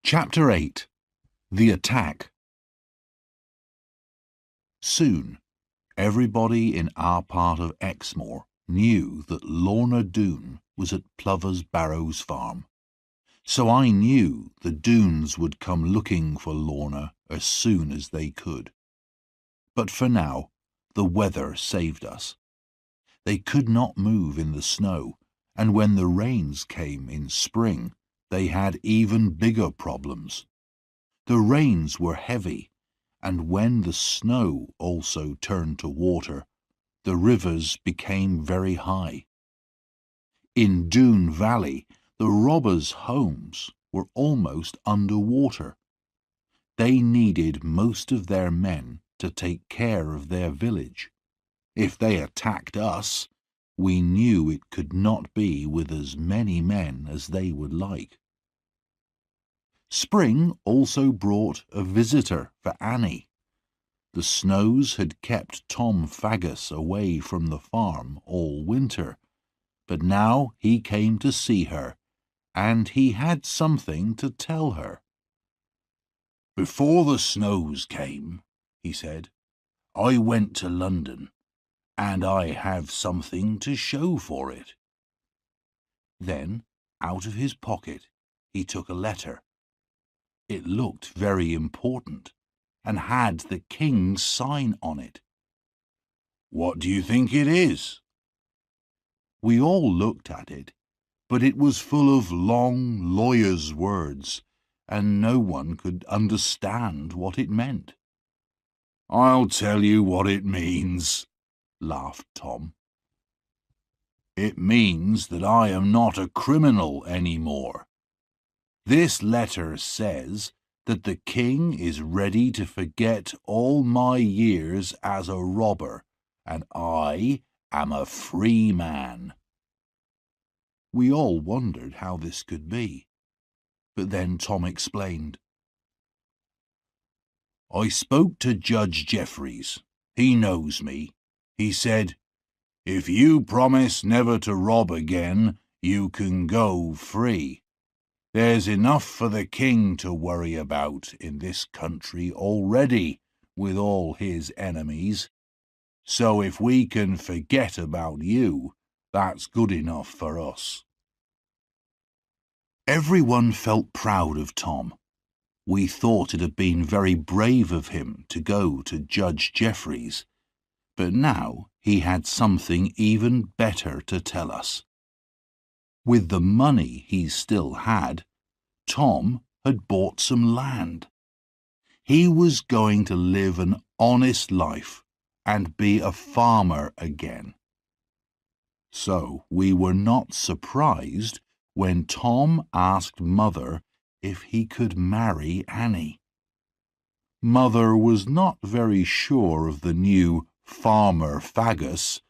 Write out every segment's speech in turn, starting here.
Chapter 8. The Attack. Soon, everybody in our part of Exmoor knew that Lorna Doone was at Plover's Barrows farm, so I knew the Doones would come looking for Lorna as soon as they could. But for now, the weather saved us. They could not move in the snow, and when the rains came in spring, they had even bigger problems. The rains were heavy, and when the snow also turned to water, the rivers became very high. In Doone Valley, the robbers' homes were almost under water. They needed most of their men to take care of their village. If they attacked us, we knew it could not be with as many men as they would like. Spring also brought a visitor for Annie. The snows had kept Tom Faggus away from the farm all winter, but now he came to see her, and he had something to tell her. "Before the snows came," he said, "I went to London, and I have something to show for it." Then, out of his pocket, he took a letter. It looked very important, and had the king's sign on it. "What do you think it is?" We all looked at it, but it was full of long lawyer's words, and no one could understand what it meant. "I'll tell you what it means," laughed Tom. "It means that I am not a criminal any more. This letter says that the king is ready to forget all my years as a robber, and I am a free man." We all wondered how this could be, but then Tom explained. "I spoke to Judge Jeffreys. He knows me. He said, 'If you promise never to rob again, you can go free. There's enough for the king to worry about in this country already with all his enemies. So if we can forget about you, that's good enough for us.'" Everyone felt proud of Tom. We thought it had been very brave of him to go to Judge Jeffreys, but now he had something even better to tell us. With the money he still had, Tom had bought some land. He was going to live an honest life and be a farmer again. So we were not surprised when Tom asked Mother if he could marry Annie. Mother was not very sure of the new Farmer Faggus.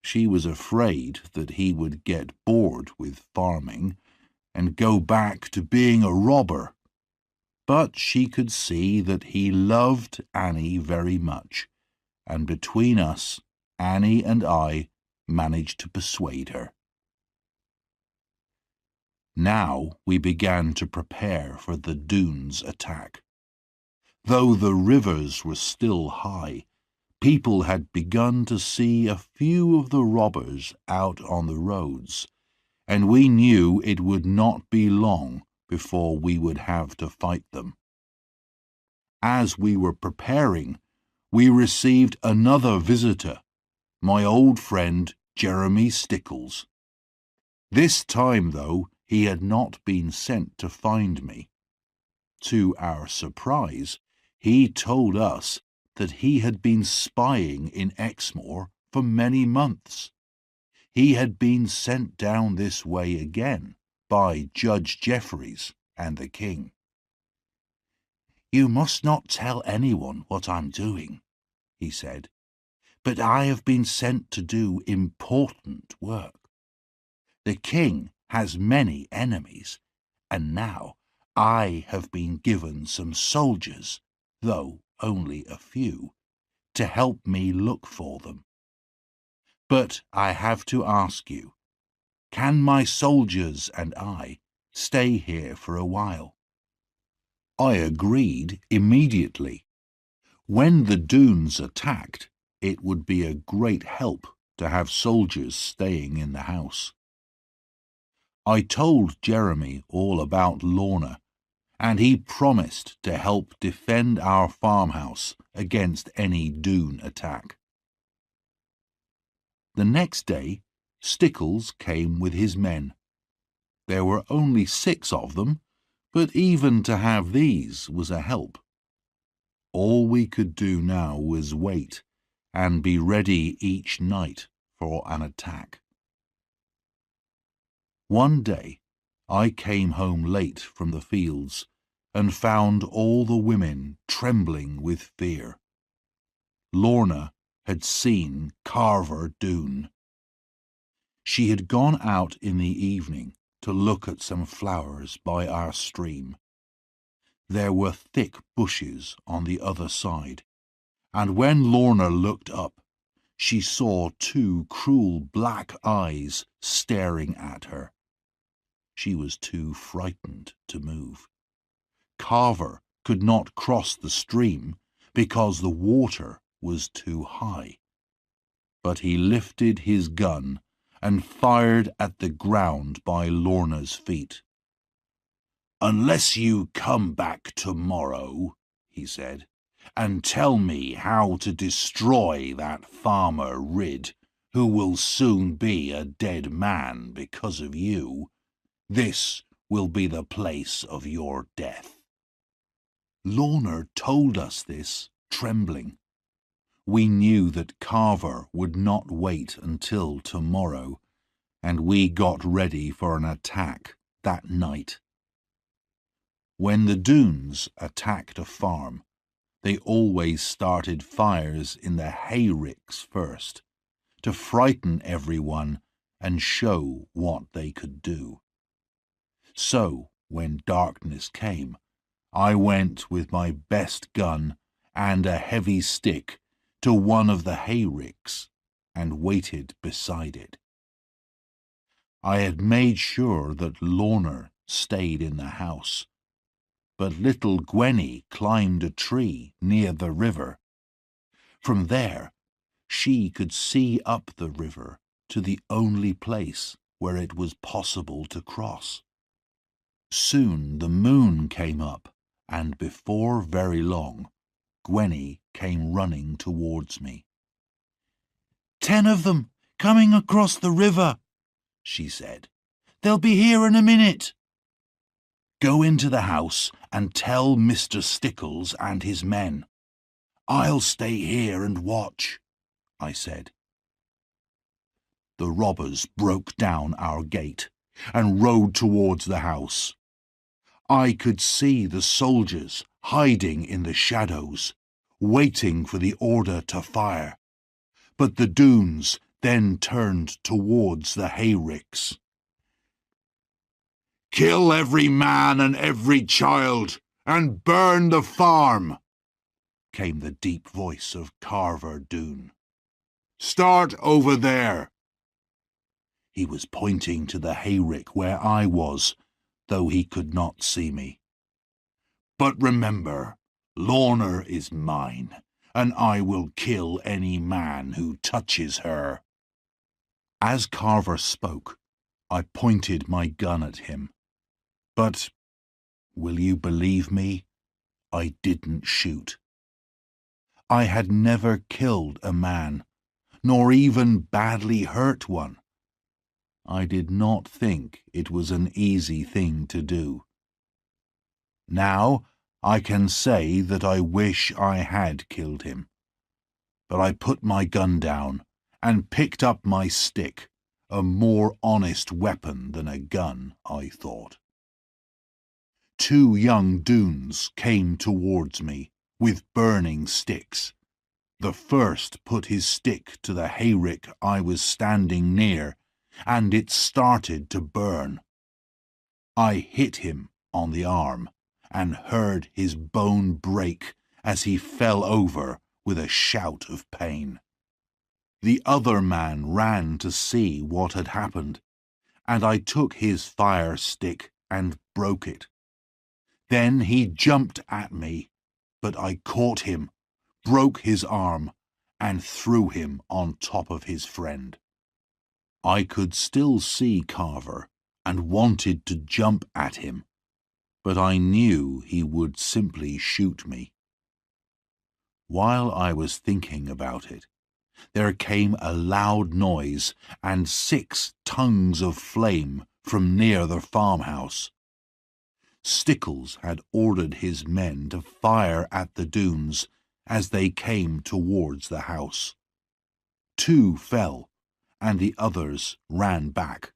She was afraid that he would get bored with farming and go back to being a robber. But she could see that he loved Annie very much, and between us, Annie and I managed to persuade her. Now we began to prepare for the Doones' attack. Though the rivers were still high, people had begun to see a few of the robbers out on the roads, and we knew it would not be long before we would have to fight them. As we were preparing, we received another visitor, my old friend Jeremy Stickles. This time, though, he had not been sent to find me. To our surprise, he told us that he had been spying in Exmoor for many months. He had been sent down this way again by Judge Jeffreys and the king. "You must not tell anyone what I'm doing," he said, "but I have been sent to do important work. The king has many enemies, and now I have been given some soldiers, though only a few, to help me look for them. But I have to ask you, can my soldiers and I stay here for a while? I agreed immediately. When the Doones attacked, it would be a great help to have soldiers staying in the house. I told Jeremy all about Lorna, and he promised to help defend our farmhouse against any Doone attack. The next day, Stickles came with his men. There were only 6 of them, but even to have these was a help. All we could do now was wait and be ready each night for an attack. One day, I came home late from the fields and found all the women trembling with fear. Lorna had seen Carver Doone. She had gone out in the evening to look at some flowers by our stream. There were thick bushes on the other side, and when Lorna looked up, she saw 2 cruel black eyes staring at her. She was too frightened to move. Carver could not cross the stream because the water was too high. But he lifted his gun and fired at the ground by Lorna's feet. "Unless you come back tomorrow," he said, "and tell me how to destroy that farmer Ridd, who will soon be a dead man because of you, this will be the place of your death." Lorna told us this, trembling. We knew that Carver would not wait until tomorrow, and we got ready for an attack that night. When the Doones attacked a farm, they always started fires in the hayricks first, to frighten everyone and show what they could do. So, when darkness came, I went with my best gun and a heavy stick to one of the hayricks and waited beside it. I had made sure that Lorna stayed in the house, but little Gwenny climbed a tree near the river. From there, she could see up the river to the only place where it was possible to cross. Soon the moon came up, and before very long, Gwenny came running towards me. "10 of them, coming across the river," she said. "They'll be here in a minute." "Go into the house and tell Mr. Stickles and his men. I'll stay here and watch," I said. The robbers broke down our gate and rode towards the house. I could see the soldiers hiding in the shadows, waiting for the order to fire, but the Doones then turned towards the hayricks. "Kill every man and every child, and burn the farm," came the deep voice of Carver Doone. "Start over there." He was pointing to the hayrick where I was, though he could not see me. "But remember, Lorna is mine, and I will kill any man who touches her." As Carver spoke, I pointed my gun at him. But, will you believe me, I didn't shoot. I had never killed a man, nor even badly hurt one. I did not think it was an easy thing to do. Now I can say that I wish I had killed him. But I put my gun down and picked up my stick, a more honest weapon than a gun, I thought. 2 young Doones came towards me with burning sticks. The first put his stick to the hayrick I was standing near, and it started to burn. I hit him on the arm and heard his bone break as he fell over with a shout of pain. The other man ran to see what had happened, and I took his fire stick and broke it. Then he jumped at me, but I caught him, broke his arm, and threw him on top of his friend. I could still see Carver and wanted to jump at him, but I knew he would simply shoot me. While I was thinking about it, there came a loud noise and 6 tongues of flame from near the farmhouse. Stickles had ordered his men to fire at the dunes as they came towards the house. 2 fell, and the others ran back.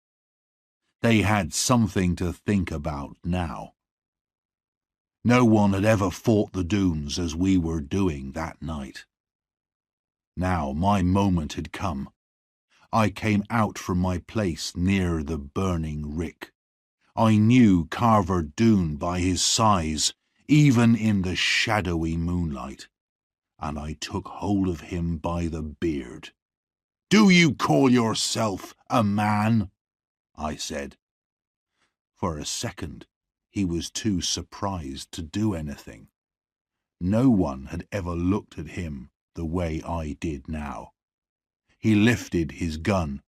They had something to think about now. No one had ever fought the dunes as we were doing that night. Now my moment had come. I came out from my place near the burning rick. I knew Carver Doone by his size, even in the shadowy moonlight, and I took hold of him by the beard. "Do you call yourself a man?" I said. For a second, he was too surprised to do anything. No one had ever looked at him the way I did now. He lifted his gun,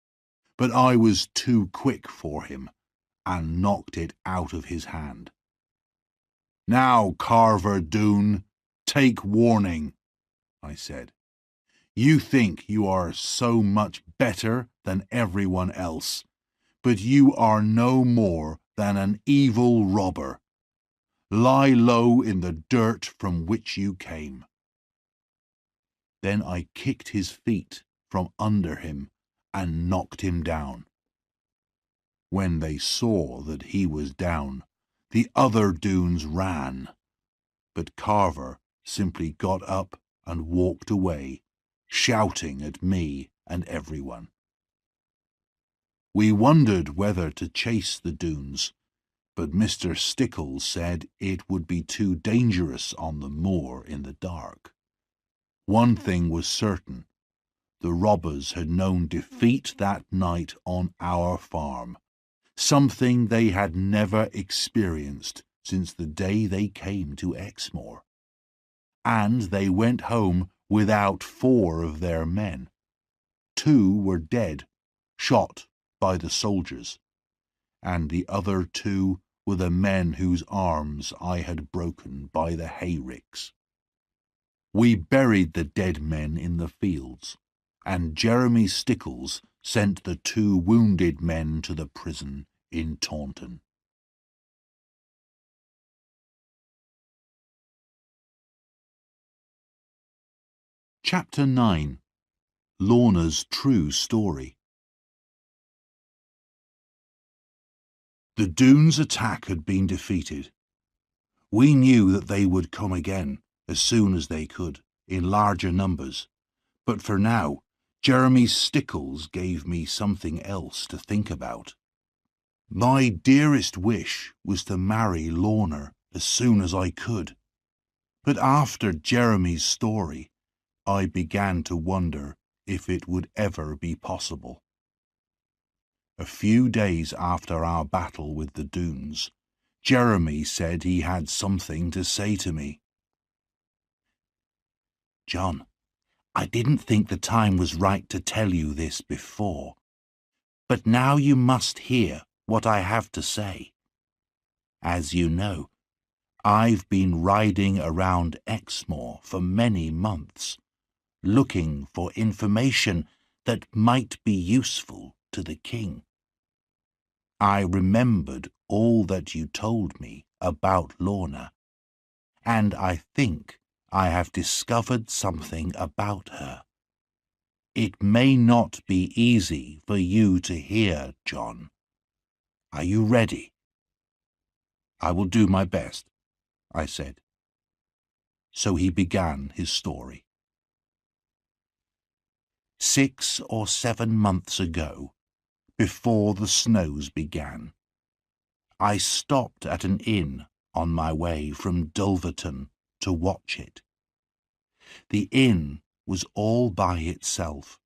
but I was too quick for him and knocked it out of his hand. "Now, Carver Doone, take warning," I said. "You think you are so much better than everyone else, but you are no more than an evil robber. Lie low in the dirt from which you came." Then I kicked his feet from under him and knocked him down. When they saw that he was down, the other Doones ran, but Carver simply got up and walked away, shouting at me and everyone. We wondered whether to chase the Doones, but Mr. Stickles said it would be too dangerous on the moor in the dark. One thing was certain: the robbers had known defeat that night on our farm, something they had never experienced since the day they came to Exmoor. And they went home without 4 of their men. 2 were dead, shot by the soldiers, and the other 2 were the men whose arms I had broken by the hayricks. We buried the dead men in the fields, and Jeremy Stickles sent the 2 wounded men to the prison in Taunton. Chapter 9. Lorna's True Story. The Doones' attack had been defeated. We knew that they would come again as soon as they could, in larger numbers, but for now, Jeremy Stickles gave me something else to think about. My dearest wish was to marry Lorna as soon as I could, but after Jeremy's story, I began to wonder if it would ever be possible. A few days after our battle with the Doones, Jeremy said he had something to say to me. "John, I didn't think the time was right to tell you this before, but now you must hear what I have to say. As you know, I've been riding around Exmoor for many months, looking for information that might be useful to the king. I remembered all that you told me about Lorna, and I think I have discovered something about her. It may not be easy for you to hear, John. Are you ready?" "I will do my best," I said. So he began his story. 6 or 7 months ago, before the snows began, I stopped at an inn on my way from Dulverton to watch it. The inn was all by itself,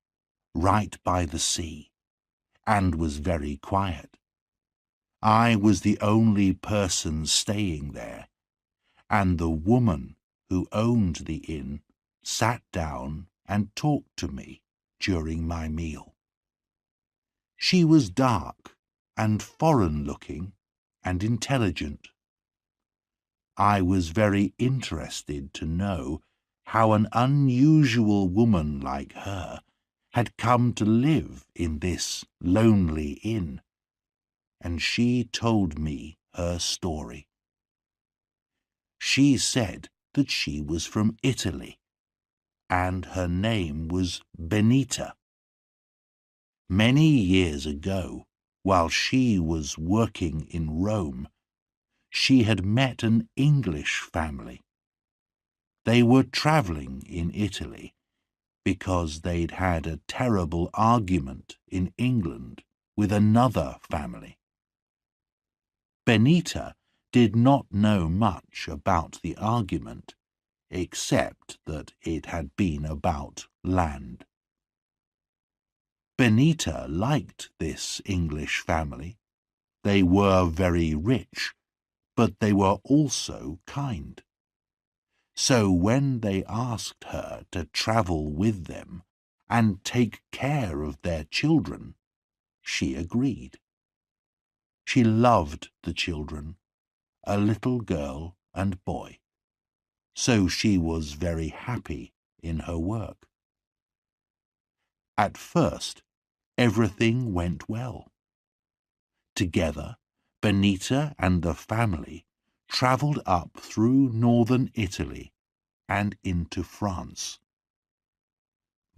right by the sea, and was very quiet. I was the only person staying there, and the woman who owned the inn sat down and talked to me during my meal. She was dark and foreign-looking and intelligent. I was very interested to know how an unusual woman like her had come to live in this lonely inn, and she told me her story. She said that she was from Italy, and her name was Benita. Many years ago, while she was working in Rome, she had met an English family. They were travelling in Italy because they'd had a terrible argument in England with another family. Benita did not know much about the argument, except that it had been about land. Benita liked this English family. They were very rich, but they were also kind. So when they asked her to travel with them and take care of their children, she agreed. She loved the children, a little girl and boy, so she was very happy in her work. At first, everything went well. Together, Benita and the family travelled up through northern Italy and into France.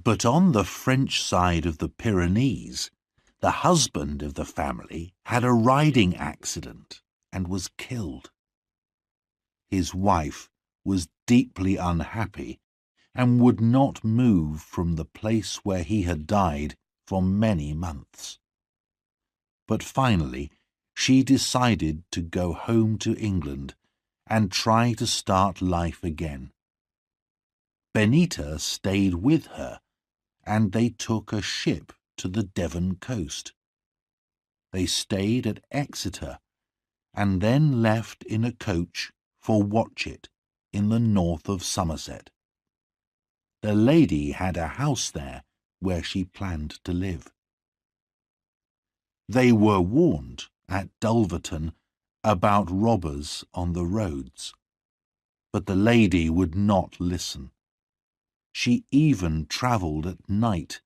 But on the French side of the Pyrenees, the husband of the family had a riding accident and was killed. His wife was deeply unhappy and would not move from the place where he had died for many months. But finally, she decided to go home to England and try to start life again. Benita stayed with her, and they took a ship to the Devon coast. They stayed at Exeter and then left in a coach for Watchet in the north of Somerset. The lady had a house there where she planned to live. They were warned at Dulverton about robbers on the roads, but the lady would not listen. She even travelled at night,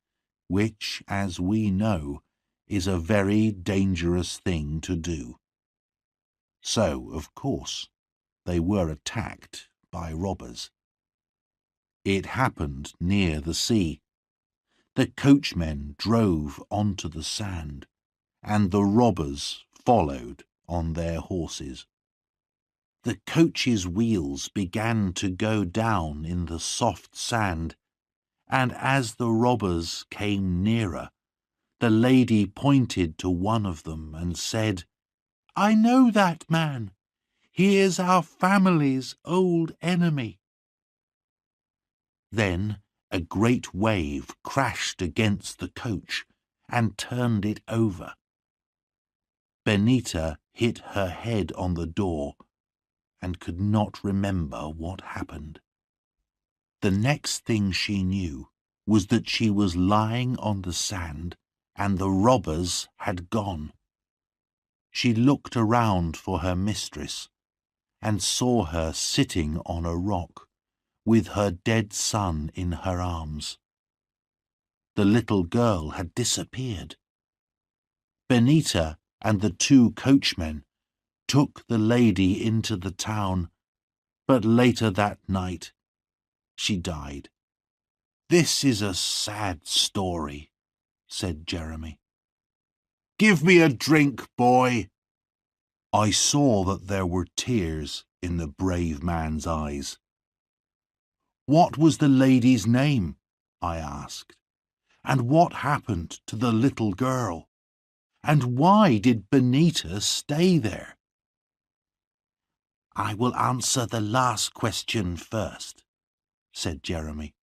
which, as we know, is a very dangerous thing to do. So, of course, they were attacked by robbers. It happened near the sea. The coachmen drove onto the sand, and the robbers followed on their horses. The coach's wheels began to go down in the soft sand, and as the robbers came nearer, the lady pointed to one of them and said, "I know that man. He is our family's old enemy." Then a great wave crashed against the coach and turned it over. Benita hit her head on the door and could not remember what happened. The next thing she knew was that she was lying on the sand and the robbers had gone. She looked around for her mistress and saw her sitting on a rock with her dead son in her arms. The little girl had disappeared. Benita and the two coachmen took the lady into the town, but later that night she died. "This is a sad story," said Jeremy. "Give me a drink, boy." I saw that there were tears in the brave man's eyes. "What was the lady's name?" I asked. "And what happened to the little girl? And why did Benita stay there?" "I will answer the last question first," said Jeremy.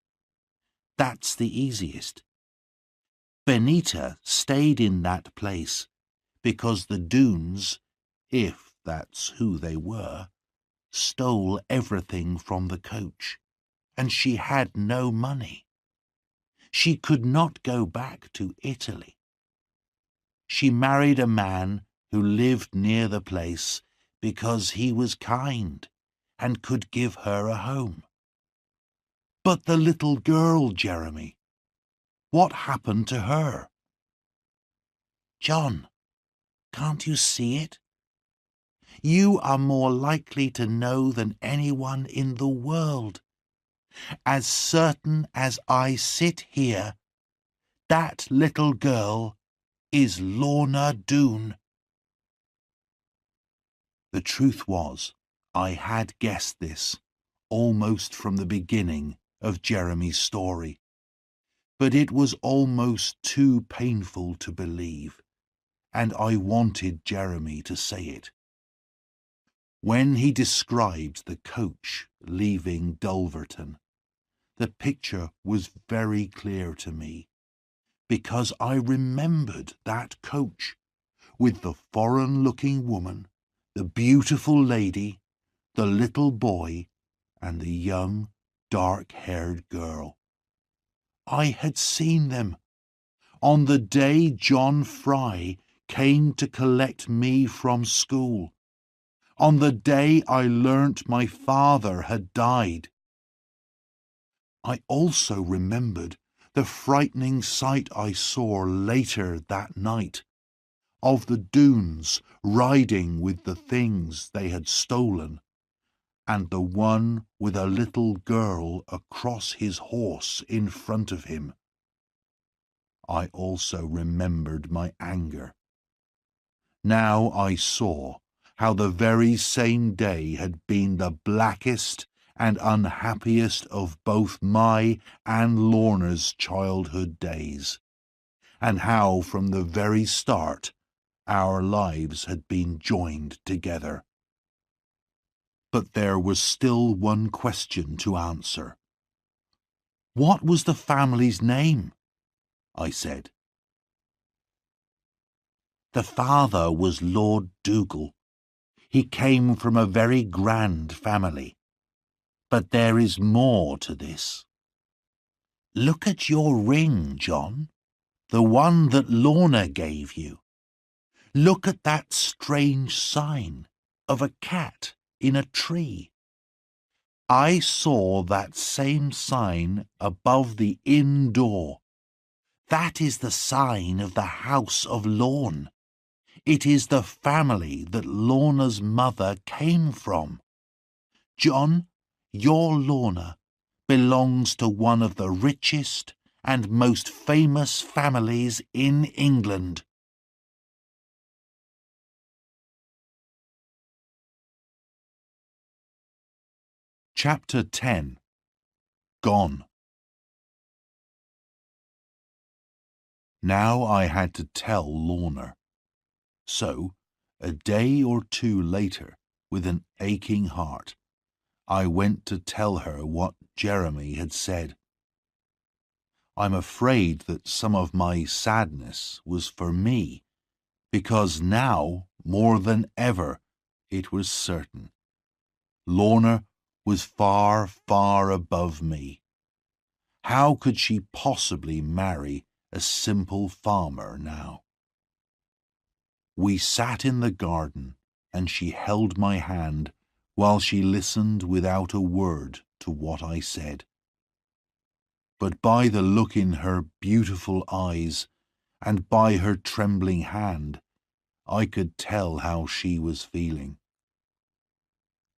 "That's the easiest. Benita stayed in that place because the Doones, if that's who they were, stole everything from the coach, and she had no money. She could not go back to Italy. She married a man who lived near the place because he was kind and could give her a home. But the little girl, Jeremy, what happened to her? John, can't you see it? You are more likely to know than anyone in the world. As certain as I sit here, that little girl is Lorna Doone. The truth was, I had guessed this almost from the beginning of Jeremy's story, but it was almost too painful to believe, and I wanted Jeremy to say it. When he described the coach leaving Dulverton, the picture was very clear to me, because I remembered that coach with the foreign-looking woman, the beautiful lady, the little boy, and the young, dark-haired girl. I had seen them on the day John Fry came to collect me from school, on the day I learnt my father had died. I also remembered the frightening sight I saw later that night, of the Doones riding with the things they had stolen, and the one with a little girl across his horse in front of him. I also remembered my anger. Now I saw how the very same day had been the blackest and unhappiest of both my and Lorna's childhood days, and how from the very start our lives had been joined together. But there was still one question to answer. What was the family's name? I said. The father was Lord Dougal. He came from a very grand family. But there is more to this. Look at your ring, John, the one that Lorna gave you. Look at that strange sign of a cat in a tree. I saw that same sign above the inn door. That is the sign of the House of Lorne. It is the family that Lorna's mother came from. John, your Lorna belongs to one of the richest and most famous families in England. Chapter 10. Gone. Now I had to tell Lorna. So, a day or two later, with an aching heart, I went to tell her what Jeremy had said. I'm afraid that some of my sadness was for me, because now, more than ever, it was certain. Lorna was far, far above me. How could she possibly marry a simple farmer now? We sat in the garden, and she held my hand while she listened without a word to what I said. But by the look in her beautiful eyes and by her trembling hand, I could tell how she was feeling.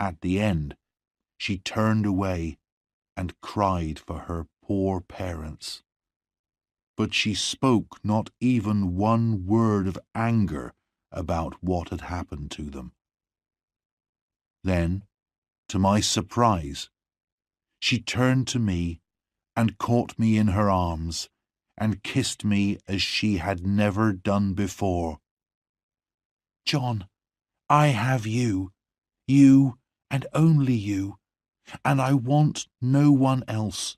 At the end, she turned away and cried for her poor parents. But she spoke not even one word of anger about what had happened to them. Then, to my surprise, she turned to me and caught me in her arms and kissed me as she had never done before. John, I have you, you and only you, and I want no one else.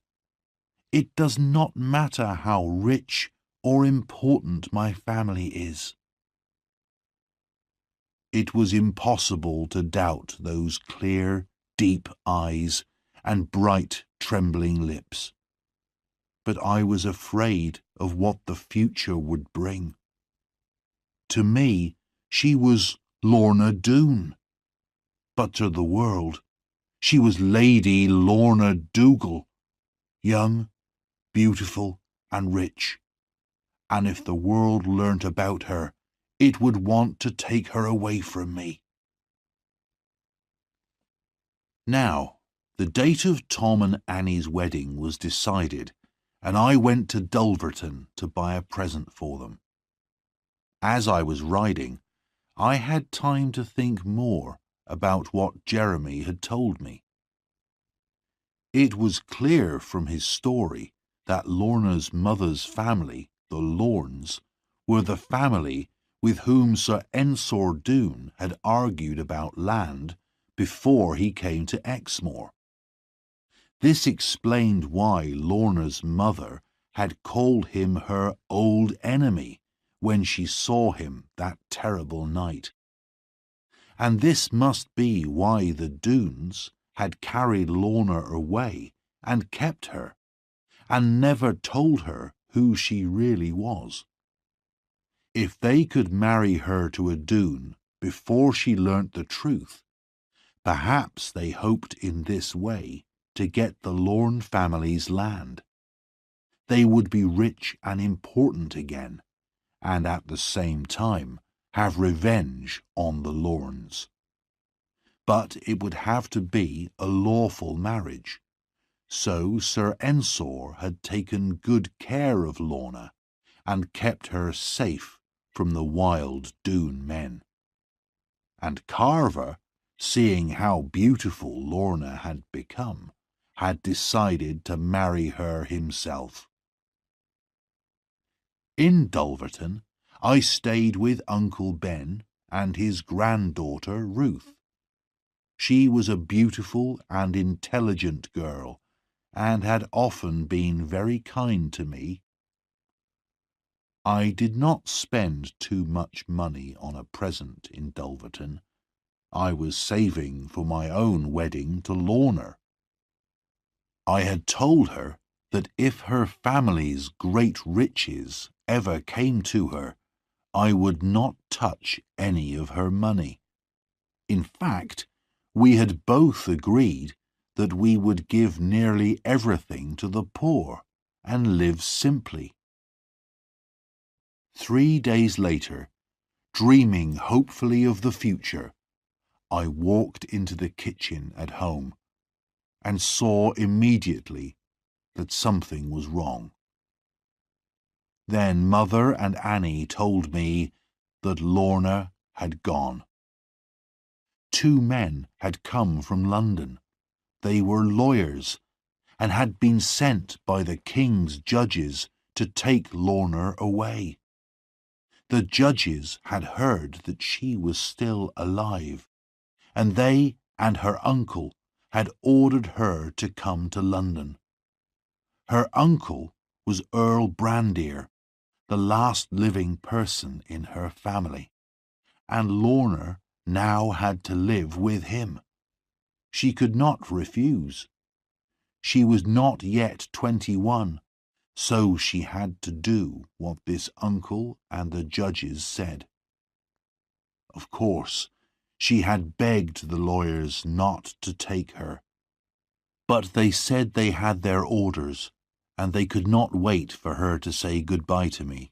It does not matter how rich or important my family is. It was impossible to doubt those clear, deep eyes and bright, trembling lips. But I was afraid of what the future would bring. To me, she was Lorna Doone, but to the world, she was Lady Lorna Dougal, young, beautiful, and rich, and if the world learnt about her, it would want to take her away from me. Now, the date of Tom and Annie's wedding was decided, and I went to Dulverton to buy a present for them. As I was riding, I had time to think more about what Jeremy had told me. It was clear from his story that Lorna's mother's family, the Lornes, were the family with whom Sir Ensor Doone had argued about land before he came to Exmoor. This explained why Lorna's mother had called him her old enemy when she saw him that terrible night. And this must be why the Doones had carried Lorna away and kept her, and never told her who she really was. If they could marry her to a Doone before she learnt the truth, perhaps they hoped in this way to get the Lorne family's land. They would be rich and important again, and at the same time have revenge on the Lornes. But it would have to be a lawful marriage, so Sir Ensor had taken good care of Lorna and kept her safe from the wild Doone men. And Carver, seeing how beautiful Lorna had become, had decided to marry her himself. In Dulverton, I stayed with Uncle Ben and his granddaughter Ruth. She was a beautiful and intelligent girl, and had often been very kind to me. I did not spend too much money on a present in Dulverton. I was saving for my own wedding to Lorna. I had told her that if her family's great riches ever came to her, I would not touch any of her money. In fact, we had both agreed that we would give nearly everything to the poor and live simply. 3 days later, dreaming hopefully of the future, I walked into the kitchen at home and saw immediately that something was wrong. Then Mother and Annie told me that Lorna had gone. 2 men had come from London. They were lawyers and had been sent by the king's judges to take Lorna away. The judges had heard that she was still alive, and they and her uncle had ordered her to come to London. Her uncle was Earl Brandir, the last living person in her family, and Lorna now had to live with him. She could not refuse. She was not yet 21, so she had to do what this uncle and the judges said. Of course, she had begged the lawyers not to take her, but they said they had their orders, and they could not wait for her to say goodbye to me.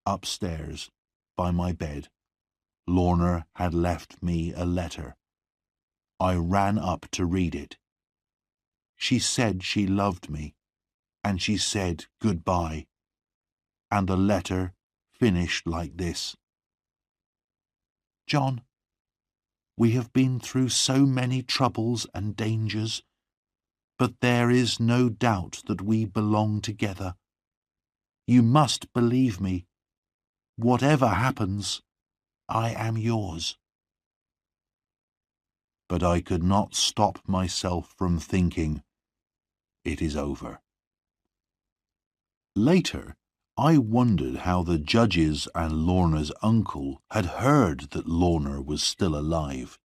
Upstairs, by my bed, Lorna had left me a letter. I ran up to read it. She said she loved me, and she said goodbye, and the letter finished like this. John, we have been through so many troubles and dangers, but there is no doubt that we belong together. You must believe me. Whatever happens, I am yours. But I could not stop myself from thinking, it is over. Later, I wondered how the judges and Lorna's uncle had heard that Lorna was still alive.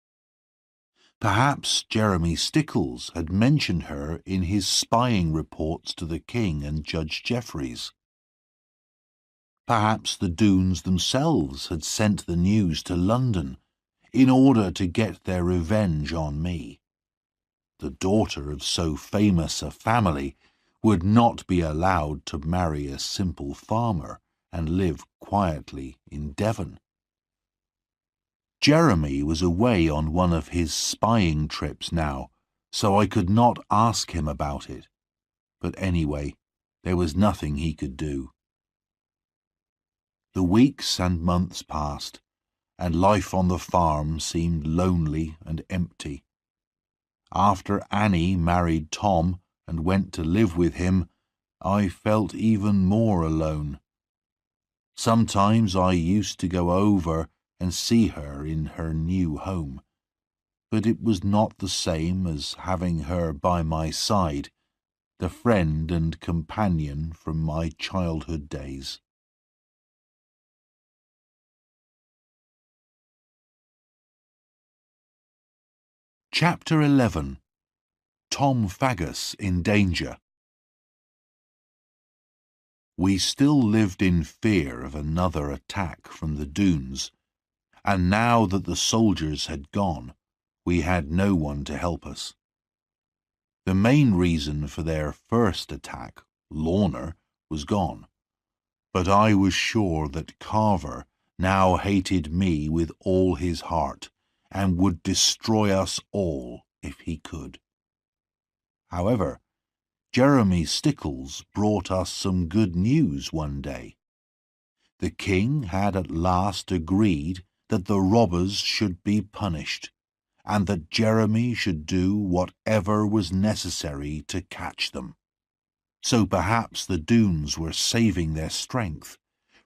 Perhaps Jeremy Stickles had mentioned her in his spying reports to the king and Judge Jeffreys. Perhaps the Doones themselves had sent the news to London in order to get their revenge on me. The daughter of so famous a family would not be allowed to marry a simple farmer and live quietly in Devon. Jeremy was away on one of his spying trips now, so I could not ask him about it. But anyway, there was nothing he could do. The weeks and months passed, and life on the farm seemed lonely and empty. After Annie married Tom and went to live with him, I felt even more alone. Sometimes I used to go over and see her in her new home, but it was not the same as having her by my side, the friend and companion from my childhood days. Chapter 11. Tom Faggus in Danger. We still lived in fear of another attack from the Doones, and now that the soldiers had gone, we had no one to help us. The main reason for their first attack, Lorna, was gone, but I was sure that Carver now hated me with all his heart and would destroy us all if he could. However, Jeremy Stickles brought us some good news one day. The king had at last agreed that the robbers should be punished, and that Jeremy should do whatever was necessary to catch them. So perhaps the Doones were saving their strength,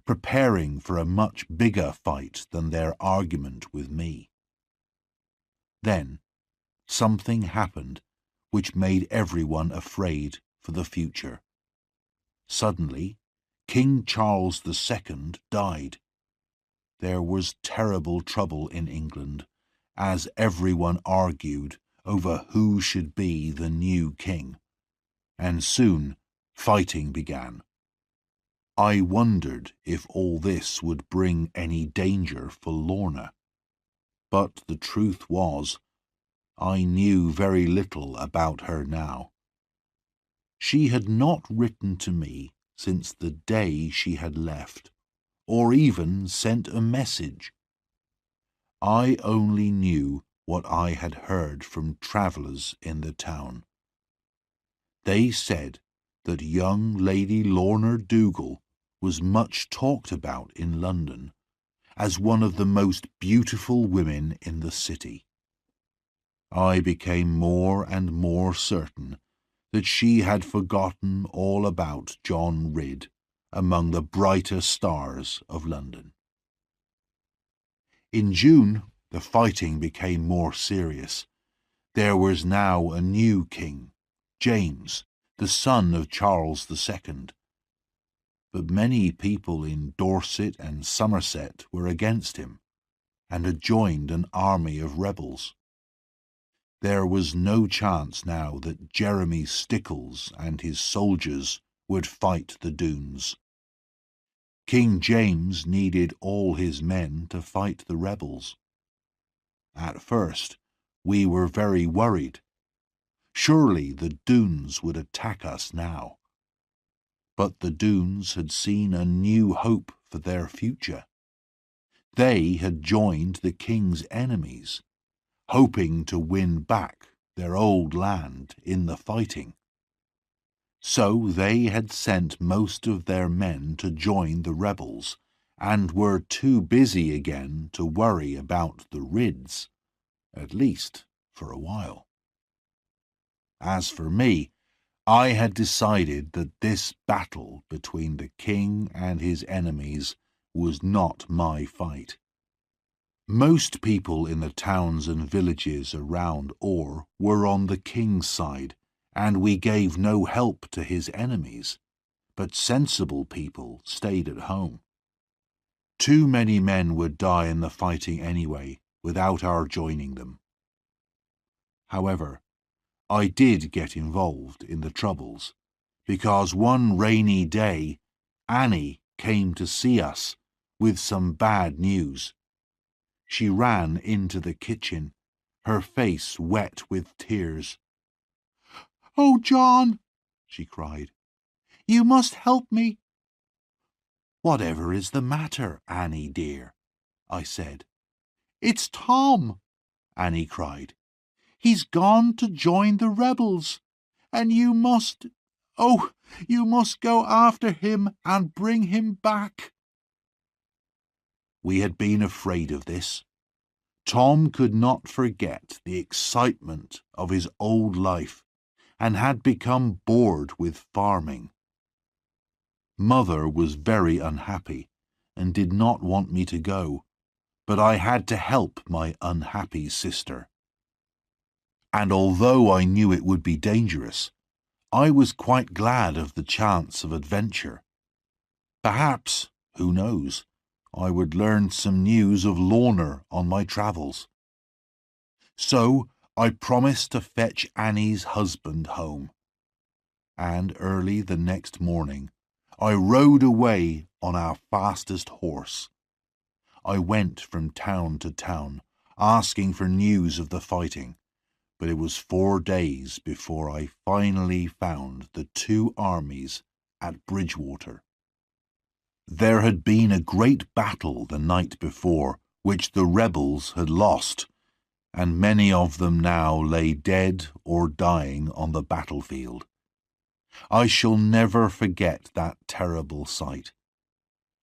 preparing for a much bigger fight than their argument with me. Then something happened which made everyone afraid for the future. Suddenly, King Charles II died. There was terrible trouble in England, as everyone argued over who should be the new king, and soon fighting began. I wondered if all this would bring any danger for Lorna, but the truth was, I knew very little about her now. She had not written to me since the day she had left, or even sent a message. I only knew what I had heard from travellers in the town. They said that young Lady Lorna Dougal was much talked about in London as one of the most beautiful women in the city. I became more and more certain that she had forgotten all about John Ridd among the brighter stars of London. In June, the fighting became more serious. There was now a new king, James, the son of Charles II. But many people in Dorset and Somerset were against him, and had joined an army of rebels. There was no chance now that Jeremy Stickles and his soldiers would fight the Doones. King James needed all his men to fight the rebels. At first, we were very worried. Surely the Doones would attack us now. But the Doones had seen a new hope for their future. They had joined the king's enemies, hoping to win back their old land in the fighting. So they had sent most of their men to join the rebels, and were too busy again to worry about the Ridds, at least for a while. As for me, I had decided that this battle between the king and his enemies was not my fight. Most people in the towns and villages around Oare were on the king's side, and we gave no help to his enemies, but sensible people stayed at home. Too many men would die in the fighting anyway, without our joining them. However, I did get involved in the troubles, because one rainy day Annie came to see us with some bad news. She ran into the kitchen, her face wet with tears. "Oh, John," she cried, "you must help me." "Whatever is the matter, Annie dear?" I said. "It's Tom," Annie cried. "He's gone to join the rebels, and oh, you must go after him and bring him back." We had been afraid of this. Tom could not forget the excitement of his old life and had become bored with farming. Mother was very unhappy and did not want me to go, but I had to help my unhappy sister. And although I knew it would be dangerous, I was quite glad of the chance of adventure. Perhaps, who knows, I would learn some news of Lorna on my travels. So I promised to fetch Annie's husband home, and early the next morning I rode away on our fastest horse. I went from town to town, asking for news of the fighting, but it was 4 days before I finally found the 2 armies at Bridgewater. There had been a great battle the night before, which the rebels had lost, and many of them now lay dead or dying on the battlefield. I shall never forget that terrible sight.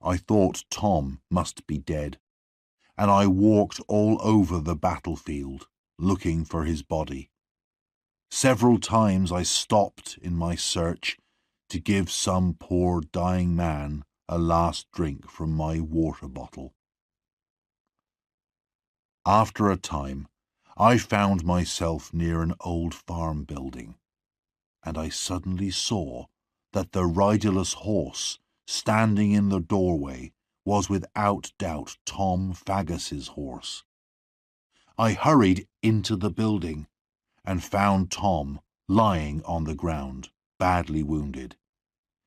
I thought Tom must be dead, and I walked all over the battlefield looking for his body. Several times I stopped in my search to give some poor dying man a last drink from my water bottle. After a time, I found myself near an old farm building, and I suddenly saw that the riderless horse standing in the doorway was without doubt Tom Faggus's horse. I hurried into the building and found Tom lying on the ground, badly wounded.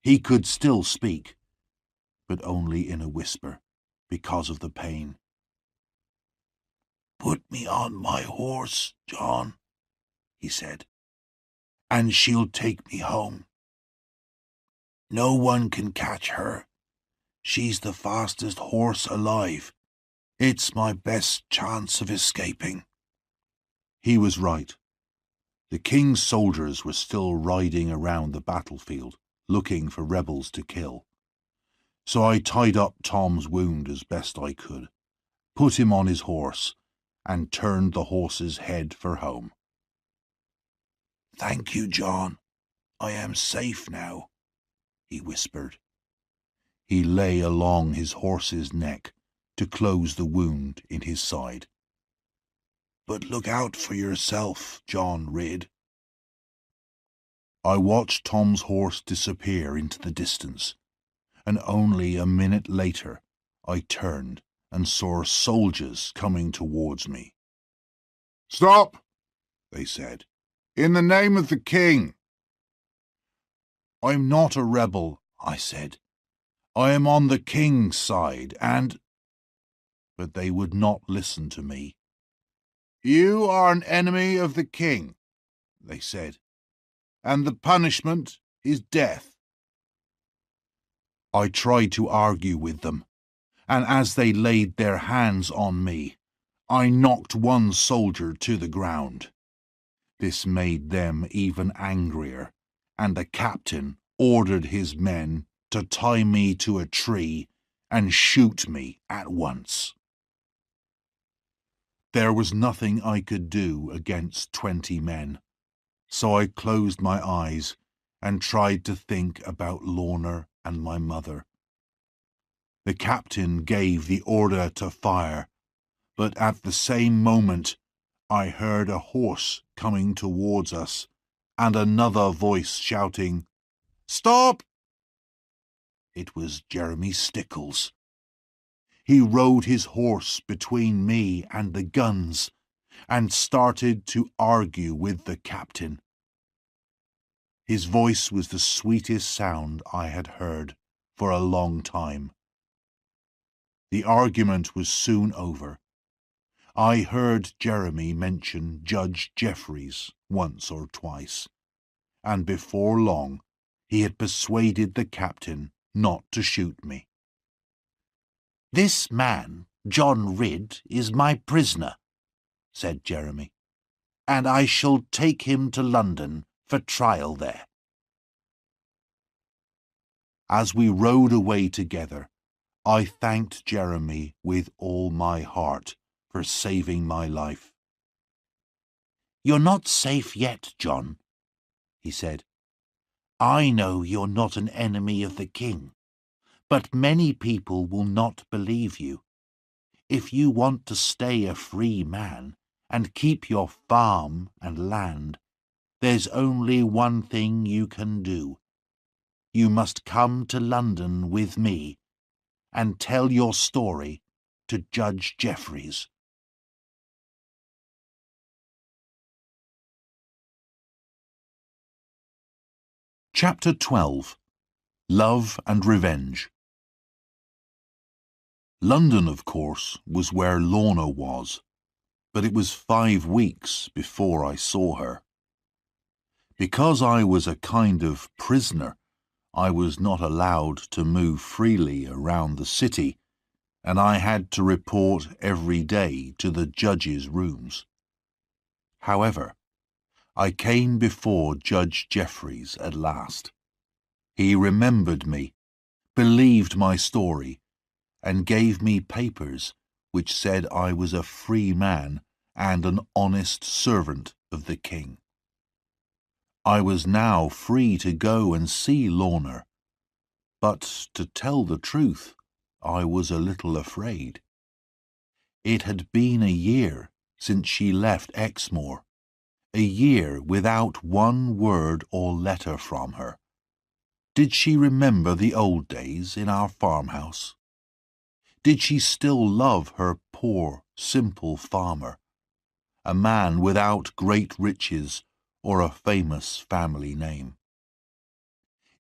He could still speak, but only in a whisper, because of the pain. "Put me on my horse, John," he said, "and she'll take me home. No one can catch her. She's the fastest horse alive. It's my best chance of escaping." He was right. The king's soldiers were still riding around the battlefield, looking for rebels to kill. So I tied up Tom's wound as best I could, put him on his horse, and turned the horse's head for home. "Thank you, John. I am safe now," he whispered. He lay along his horse's neck to close the wound in his side. "But look out for yourself, John Ridd." I watched Tom's horse disappear into the distance, and only a minute later I turned and saw soldiers coming towards me. "Stop," they said, "in the name of the king." "I'm not a rebel," I said. "I am on the king's side, and—" But they would not listen to me. "You are an enemy of the king," they said, "and the punishment is death." I tried to argue with them, and as they laid their hands on me, I knocked one soldier to the ground. This made them even angrier, and the captain ordered his men to tie me to a tree and shoot me at once. There was nothing I could do against 20 men, so I closed my eyes and tried to think about Lorna and my mother. The captain gave the order to fire, but at the same moment I heard a horse coming towards us and another voice shouting, "Stop!" It was Jeremy Stickles. He rode his horse between me and the guns, and started to argue with the captain. His voice was the sweetest sound I had heard for a long time. The argument was soon over. I heard Jeremy mention Judge Jeffreys once or twice, and before long he had persuaded the captain not to shoot me. "This man, John Ridd, is my prisoner," said Jeremy, "and I shall take him to London for trial there." As we rode away together, I thanked Jeremy with all my heart for saving my life. "You're not safe yet, John," he said. "I know you're not an enemy of the king, but many people will not believe you. If you want to stay a free man and keep your farm and land, there's only one thing you can do. You must come to London with me and tell your story to Judge Jeffreys." Chapter 12. Love and Revenge. London, of course, was where Lorna was, but it was 5 weeks before I saw her. Because I was a kind of prisoner, I was not allowed to move freely around the city, and I had to report every day to the judge's rooms. However, I came before Judge Jeffreys at last. He remembered me, believed my story, and gave me papers which said I was a free man and an honest servant of the king. I was now free to go and see Lorna, but to tell the truth, I was a little afraid. It had been a year since she left Exmoor, a year without one word or letter from her. Did she remember the old days in our farmhouse? Did she still love her poor, simple farmer, a man without great riches or a famous family name?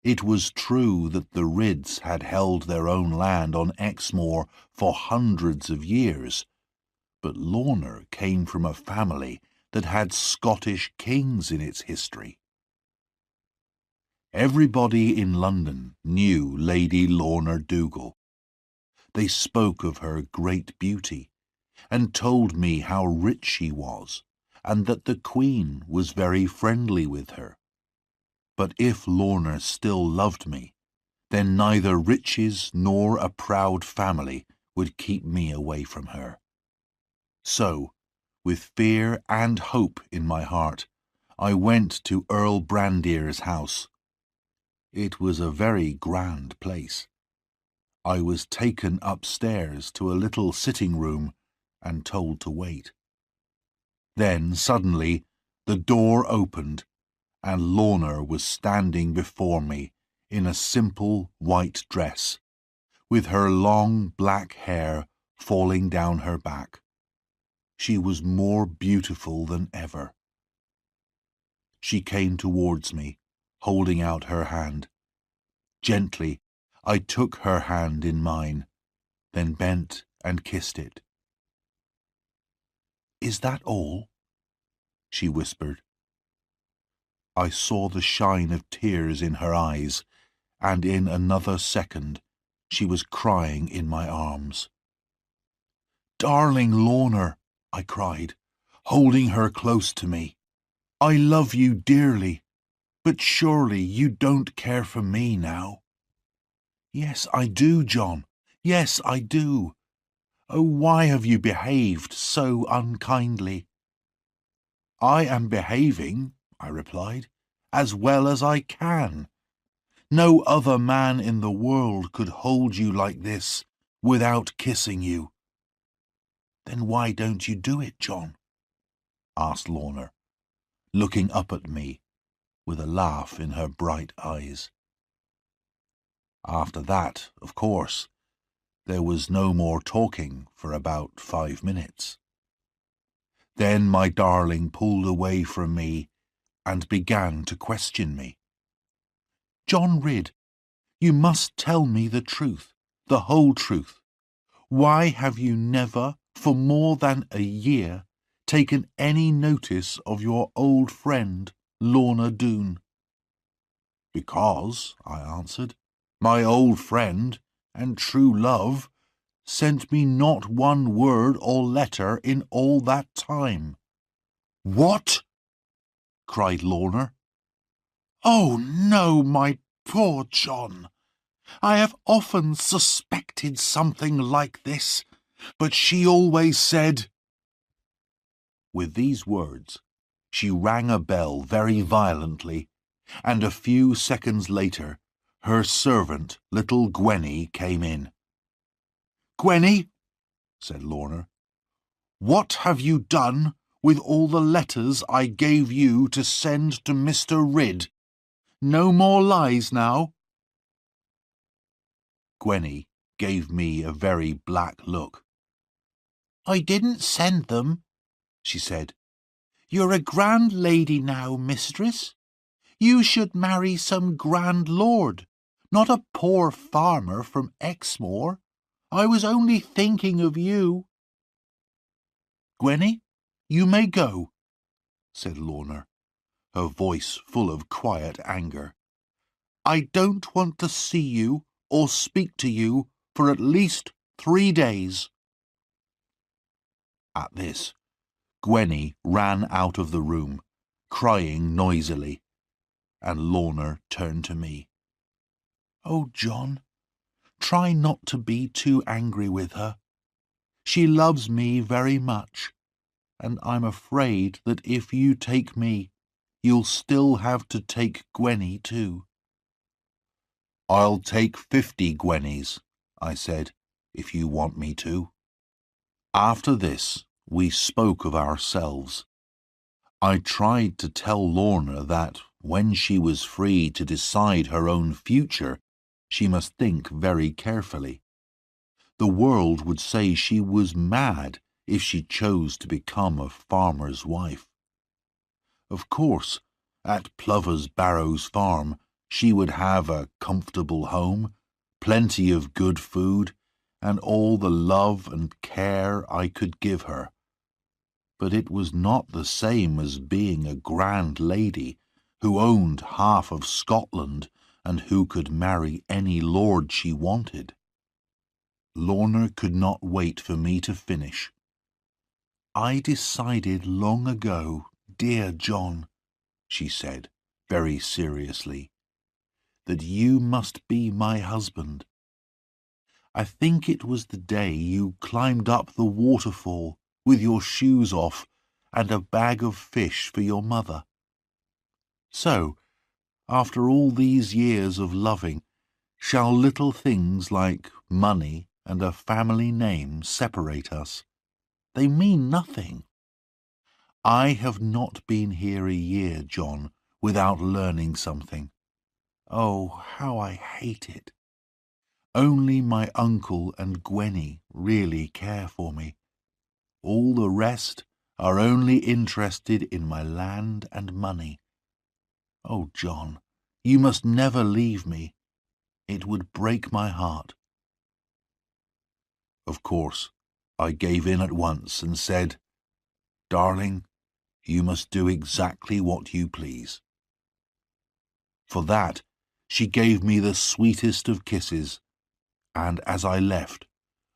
It was true that the Ridds had held their own land on Exmoor for hundreds of years, but Lorna came from a family that had Scottish kings in its history. Everybody in London knew Lady Lorna Dougal. They spoke of her great beauty, and told me how rich she was, and that the Queen was very friendly with her. But if Lorna still loved me, then neither riches nor a proud family would keep me away from her. So, with fear and hope in my heart, I went to Earl Brandir's house. It was a very grand place. I was taken upstairs to a little sitting room and told to wait. Then, suddenly, the door opened, and Lorna was standing before me in a simple white dress, with her long black hair falling down her back. She was more beautiful than ever. She came towards me, holding out her hand. Gently, I took her hand in mine, then bent and kissed it. "Is that all?" she whispered. I saw the shine of tears in her eyes, and in another second she was crying in my arms. "Darling Lorna," I cried, holding her close to me, "I love you dearly, but surely you don't care for me now." "Yes, I do, John. Yes, I do. Oh, why have you behaved so unkindly?" "I am behaving," I replied, "as well as I can. No other man in the world could hold you like this without kissing you." "Then why don't you do it, John?" asked Lorna, looking up at me with a laugh in her bright eyes. After that, of course, there was no more talking for about 5 minutes. Then my darling pulled away from me and began to question me. John Ridd, you must tell me the truth, the whole truth. Why have you never, for more than a year, taken any notice of your old friend, Lorna Doone? Because, I answered, my old friend and true love sent me not one word or letter in all that time. What? Cried Lorna. Oh, no, my poor John. I have often suspected something like this, but she always said— With these words, she rang a bell very violently, and a few seconds later, her servant, little Gwenny, came in. "Gwenny," said Lorna, "what have you done with all the letters I gave you to send to Mr. Ridd? No more lies now." Gwenny gave me a very black look. "I didn't send them," she said. "You're a grand lady now, mistress. You should marry some grand lord, not a poor farmer from Exmoor. I was only thinking of you." "Gwenny, you may go," said Lorna, her voice full of quiet anger. "I don't want to see you or speak to you for at least 3 days. At this, Gwenny ran out of the room, crying noisily, and Lorna turned to me. "Oh, John, try not to be too angry with her. She loves me very much, and I'm afraid that if you take me, you'll still have to take Gwenny too." "I'll take 50 Gwennies," I said, "if you want me to." After this, we spoke of ourselves. I tried to tell Lorna that, when she was free to decide her own future, she must think very carefully. The world would say she was mad if she chose to become a farmer's wife. Of course, at Plover's Barrows farm, she would have a comfortable home, plenty of good food, and all the love and care I could give her. But it was not the same as being a grand lady who owned half of Scotland and who could marry any lord she wanted. Lorna could not wait for me to finish. "I decided long ago, dear John," she said, very seriously, "that you must be my husband. I think it was the day you climbed up the waterfall with your shoes off and a bag of fish for your mother. So, after all these years of loving, shall little things like money and a family name separate us? They mean nothing. I have not been here a year, John, without learning something. Oh, how I hate it. Only my uncle and Gwenny really care for me. All the rest are only interested in my land and money. Oh, John, you must never leave me. It would break my heart." Of course, I gave in at once and said, "Darling, you must do exactly what you please." For that, she gave me the sweetest of kisses, and as I left,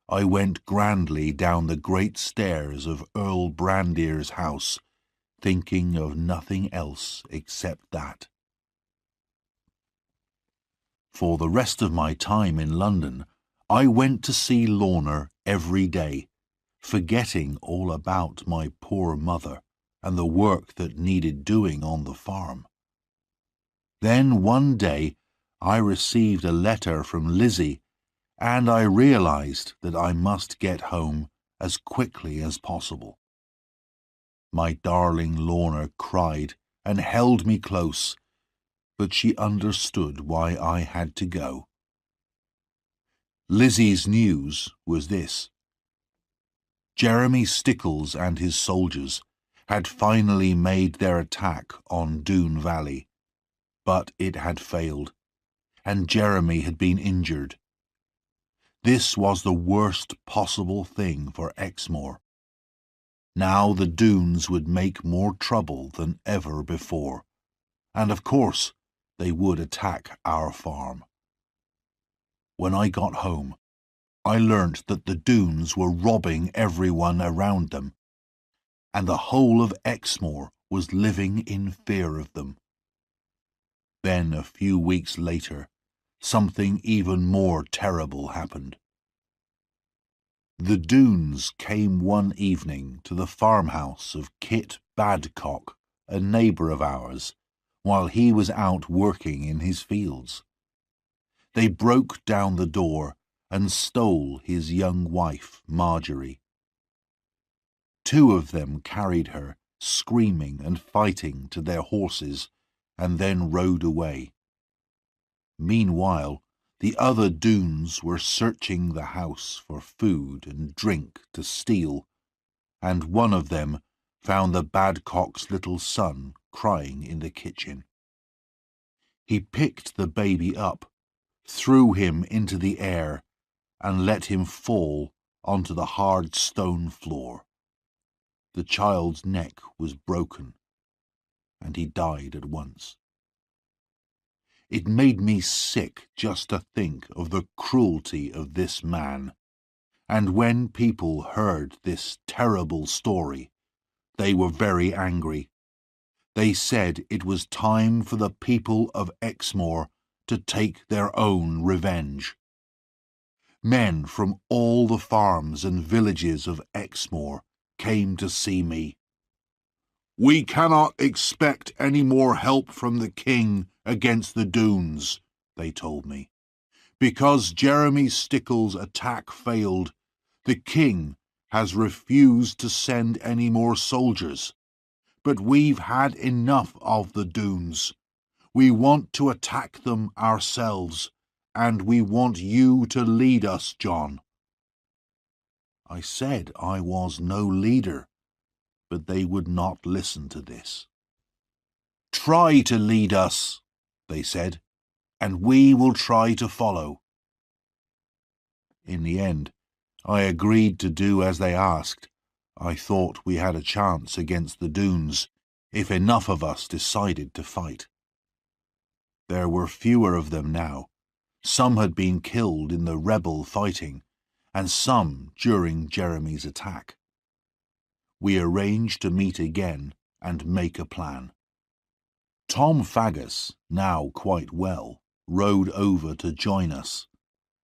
I went grandly down the great stairs of Earl Brandir's house, thinking of nothing else except that. For the rest of my time in London, I went to see Lorna every day, forgetting all about my poor mother and the work that needed doing on the farm. Then one day I received a letter from Lizzie, and I realized that I must get home as quickly as possible. My darling Lorna cried and held me close, but she understood why I had to go. Lizzie's news was this: Jeremy Stickles and his soldiers had finally made their attack on Doon Valley, but it had failed, and Jeremy had been injured. This was the worst possible thing for Exmoor. Now the Doones would make more trouble than ever before, and of course they would attack our farm. When I got home, I learnt that the Doones were robbing everyone around them, and the whole of Exmoor was living in fear of them. Then, a few weeks later, something even more terrible happened. The Doones came one evening to the farmhouse of Kit Badcock, a neighbour of ours, while he was out working in his fields. They broke down the door and stole his young wife, Marjorie. 2 of them carried her, screaming and fighting, to their horses, and then rode away. Meanwhile, the other Doones were searching the house for food and drink to steal, and one of them found the Badcock's little son crying in the kitchen. He picked the baby up, threw him into the air, and let him fall onto the hard stone floor. The child's neck was broken, and he died at once. It made me sick just to think of the cruelty of this man, and when people heard this terrible story, they were very angry. They said it was time for the people of Exmoor to take their own revenge. Men from all the farms and villages of Exmoor came to see me. "We cannot expect any more help from the king against the Doones," they told me. "Because Jeremy Stickle's attack failed, the king has refused to send any more soldiers. But we've had enough of the Doones. We want to attack them ourselves, and we want you to lead us, John." I said I was no leader, but they would not listen to this. "Try to lead us," they said, "and we will try to follow." In the end, I agreed to do as they asked. I thought we had a chance against the Doones, if enough of us decided to fight. There were fewer of them now. Some had been killed in the rebel fighting, and some during Jeremy's attack. We arranged to meet again and make a plan. Tom Faggus, now quite well, rode over to join us,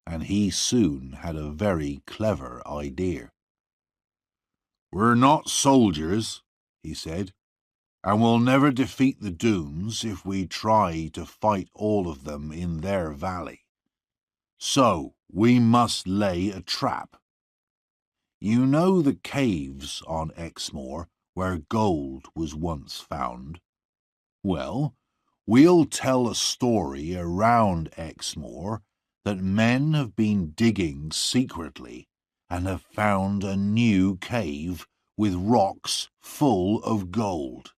and he soon had a very clever idea. "We're not soldiers," he said, "and we'll never defeat the Doones if we try to fight all of them in their valley. So we must lay a trap. You know the caves on Exmoor where gold was once found? Well, we'll tell a story around Exmoor that men have been digging secretly and have found a new cave with rocks full of gold.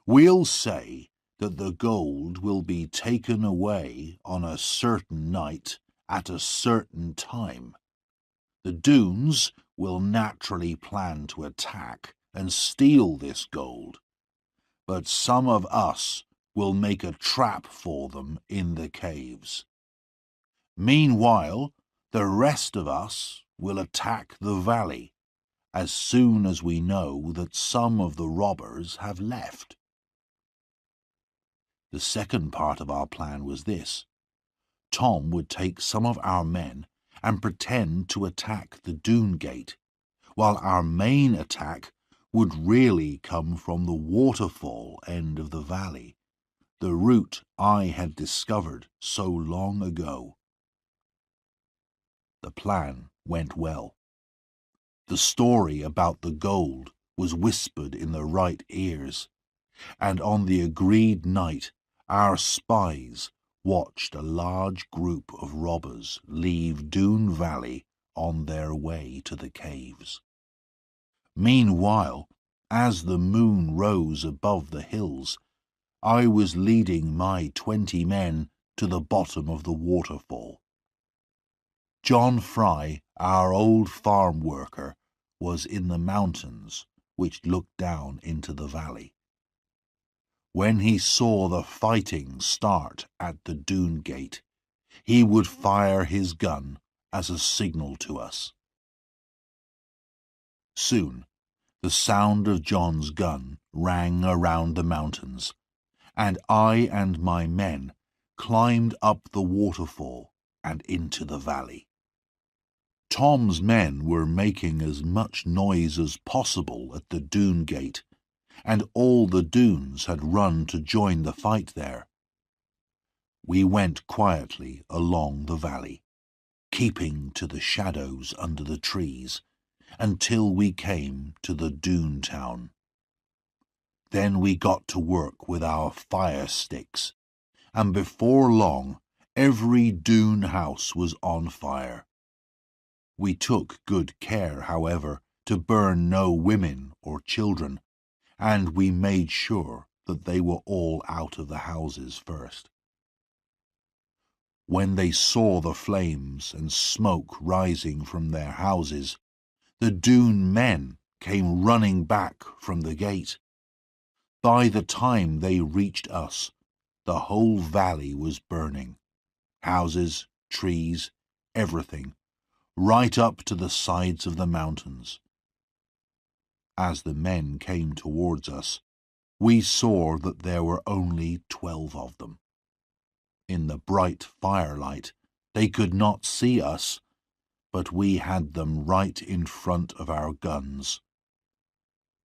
We'll say that the gold will be taken away on a certain night at a certain time. The Doones will naturally plan to attack and steal this gold, but some of us will make a trap for them in the caves. Meanwhile, the rest of us will attack the valley as soon as we know that some of the robbers have left." The second part of our plan was this. Tom would take some of our men and pretend to attack the Doone Gate, while our main attack would really come from the waterfall end of the valley, the route I had discovered so long ago. The plan went well. The story about the gold was whispered in the right ears, and on the agreed night our spies watched a large group of robbers leave Doone Valley on their way to the caves. Meanwhile, As the moon rose above the hills, I was leading my 20 men to the bottom of the waterfall. John Fry, our old farm worker, was in the mountains which looked down into the valley. When he saw the fighting start at the dune gate, he would fire his gun as a signal to us. Soon the sound of John's gun rang around the mountains, and I and my men climbed up the waterfall and into the valley. Tom's men were making as much noise as possible at the dune gate, and all the dunes had run to join the fight there. We went quietly along the valley, keeping to the shadows under the trees, until we came to the dune town. Then we got to work with our fire sticks, and before long every dune house was on fire. We took good care, however, to burn no women or children, and we made sure that they were all out of the houses first. When they saw the flames and smoke rising from their houses, the dune men came running back from the gate. By the time they reached us, the whole valley was burning. Houses, trees, everything, right up to the sides of the mountains. As the men came towards us, we saw that there were only 12 of them. In the bright firelight, they could not see us, but we had them right in front of our guns.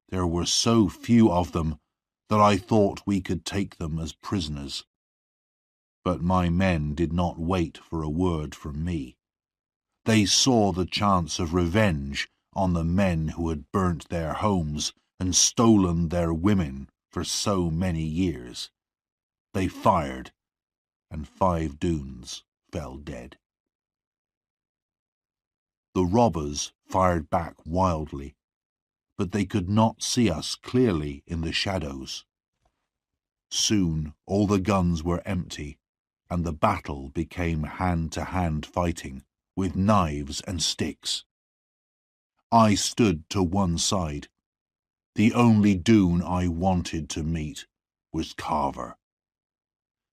There were so few of them that I thought we could take them as prisoners. But my men did not wait for a word from me. They saw the chance of revenge on the men who had burnt their homes and stolen their women for so many years. They fired, and 5 dunes fell dead. The robbers fired back wildly, but they could not see us clearly in the shadows. Soon all the guns were empty, and the battle became hand-to-hand fighting, with knives and sticks. I stood to one side. The only dune I wanted to meet was Carver.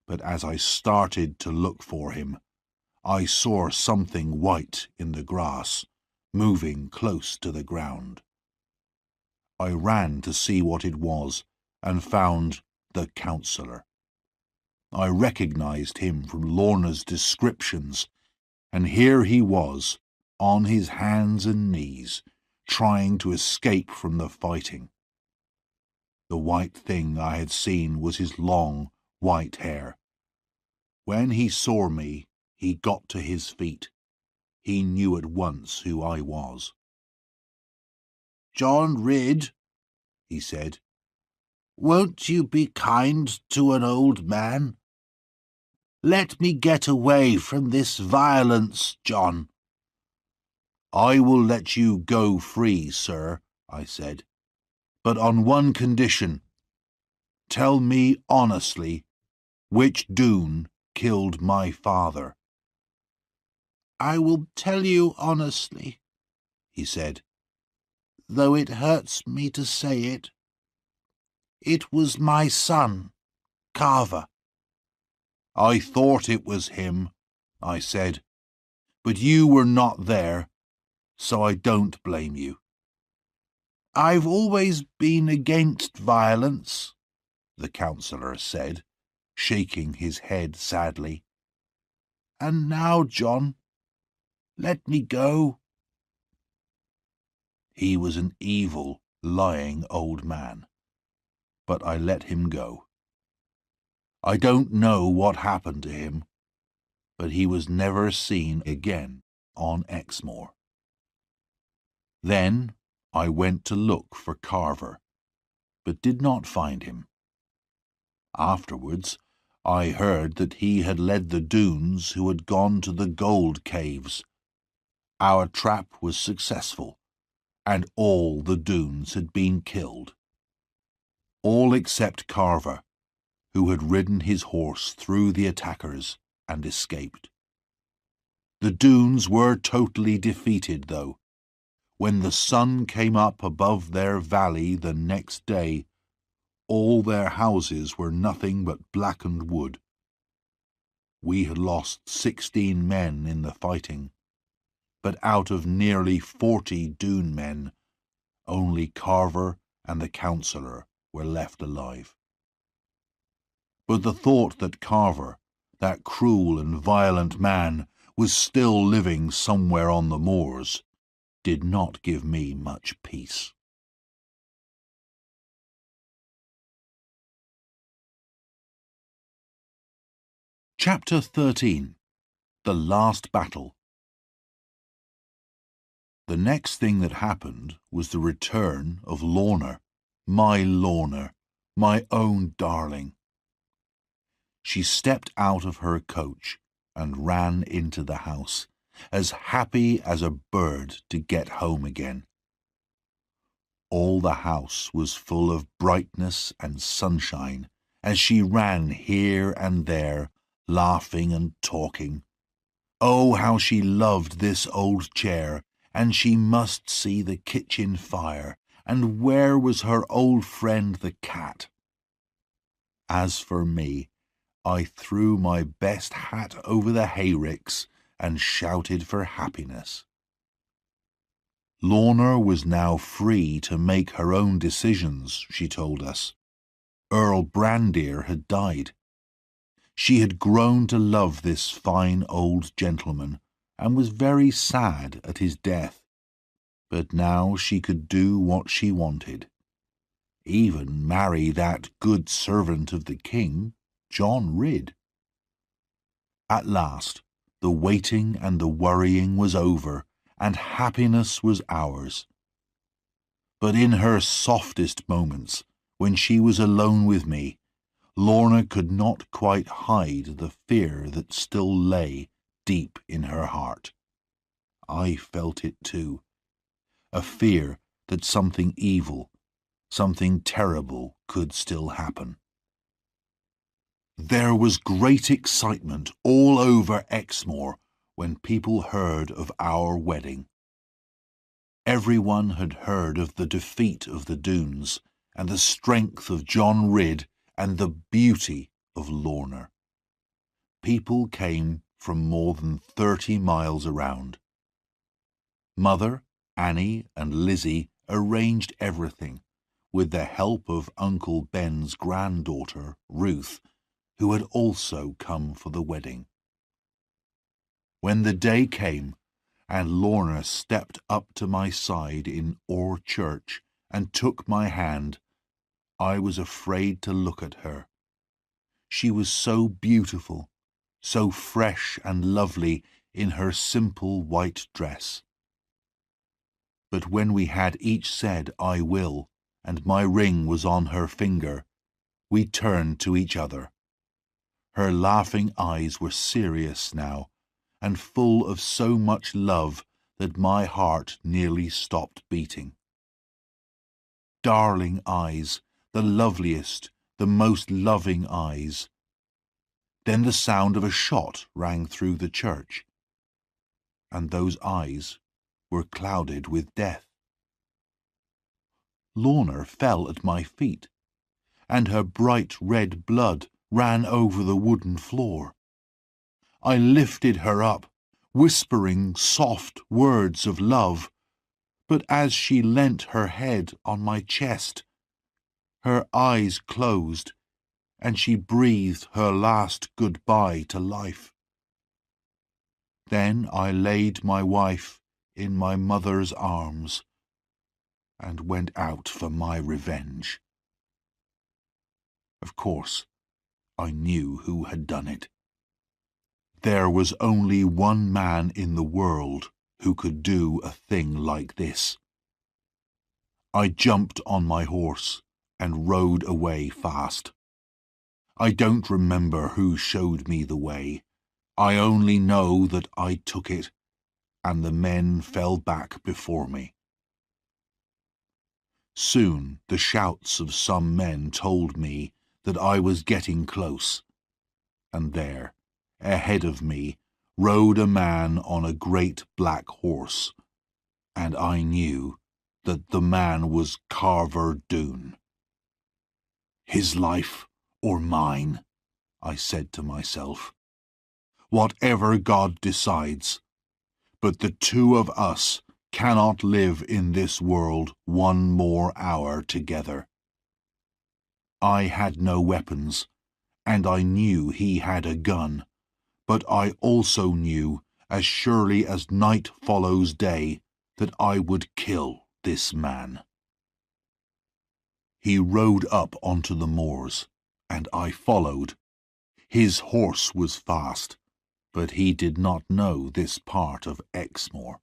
But as I started to look for him, I saw something white in the grass, moving close to the ground. I ran to see what it was, and found the counsellor. I recognized him from Lorna's descriptions, and here he was, on his hands and knees, trying to escape from the fighting. The white thing I had seen was his long, white hair. When he saw me, he got to his feet. He knew at once who I was. "John Ridd," he said, "won't you be kind to an old man? Let me get away from this violence, John." "I will let you go free, sir," I said, "but on one condition. Tell me honestly which dune killed my father." "I will tell you honestly," he said, "though it hurts me to say it. It was my son, Carver." "I thought it was him," I said, "but you were not there, so I don't blame you." "I've always been against violence," the counsellor said, shaking his head sadly. "And now, John, let me go." He was an evil, lying old man, but I let him go. I don't know what happened to him, but he was never seen again on Exmoor. Then I went to look for Carver, but did not find him. Afterwards, I heard that he had led the dunes who had gone to the gold caves. Our trap was successful, and all the dunes had been killed. all except Carver, who had ridden his horse through the attackers and escaped. The Doones were totally defeated, though. When the sun came up above their valley the next day, all their houses were nothing but blackened wood. We had lost 16 men in the fighting, but out of nearly 40 Doone men, only Carver and the councillor were left alive. But the thought that Carver, that cruel and violent man, was still living somewhere on the moors, did not give me much peace. Chapter 13. The Last Battle. The next thing that happened was the return of Lorna, my own darling. She stepped out of her coach and ran into the house, as happy as a bird to get home again. All the house was full of brightness and sunshine as she ran here and there, laughing and talking. Oh, how she loved this old chair, and she must see the kitchen fire, and where was her old friend the cat? As for me, I threw my best hat over the hayricks and shouted for happiness. Lorna was now free to make her own decisions, she told us. Earl Brandir had died. She had grown to love this fine old gentleman, and was very sad at his death. But now she could do what she wanted. Even marry that good servant of the king, John Ridd. At last, the waiting and the worrying was over, and happiness was ours. But in her softest moments, when she was alone with me, Lorna could not quite hide the fear that still lay deep in her heart. I felt it too, a fear that something evil, something terrible could still happen. There was great excitement all over Exmoor when people heard of our wedding. Everyone had heard of the defeat of the Doones, and the strength of John Ridd, and the beauty of Lorna. People came from more than 30 miles around. Mother, Annie, and Lizzie arranged everything, with the help of Uncle Ben's granddaughter, Ruth, who had also come for the wedding. When the day came, and Lorna stepped up to my side in Oare Church and took my hand, I was afraid to look at her. She was so beautiful, so fresh and lovely in her simple white dress. But when we had each said, "I will," and my ring was on her finger, we turned to each other. Her laughing eyes were serious now, and full of so much love that my heart nearly stopped beating. Darling eyes, the loveliest, the most loving eyes. Then the sound of a shot rang through the church, and those eyes were clouded with death. Lorna fell at my feet, and her bright red blood ran over the wooden floor. I lifted her up, whispering soft words of love, but as she leant her head on my chest, her eyes closed, and she breathed her last goodbye to life. Then I laid my wife in my mother's arms and went out for my revenge. Of course, I knew who had done it. There was only one man in the world who could do a thing like this. I jumped on my horse and rode away fast. I don't remember who showed me the way. I only know that I took it, and the men fell back before me. Soon the shouts of some men told me that I was getting close, and there, ahead of me, rode a man on a great black horse, and I knew that the man was Carver Doone. His life or mine, I said to myself. Whatever God decides, but the two of us cannot live in this world one more hour together. I had no weapons, and I knew he had a gun, but I also knew, as surely as night follows day, that I would kill this man. He rode up onto the moors, and I followed. His horse was fast, but he did not know this part of Exmoor.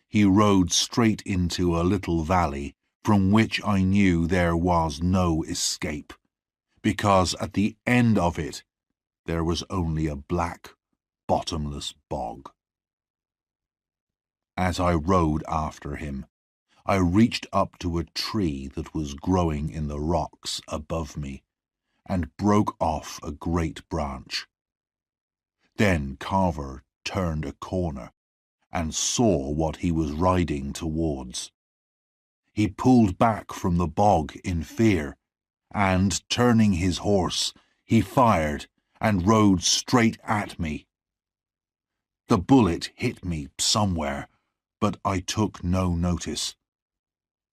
He rode straight into a little valley from which I knew there was no escape, because at the end of it there was only a black, bottomless bog. As I rode after him, I reached up to a tree that was growing in the rocks above me, and broke off a great branch. Then Carver turned a corner and saw what he was riding towards. He pulled back from the bog in fear, and, turning his horse, he fired and rode straight at me. The bullet hit me somewhere, but I took no notice.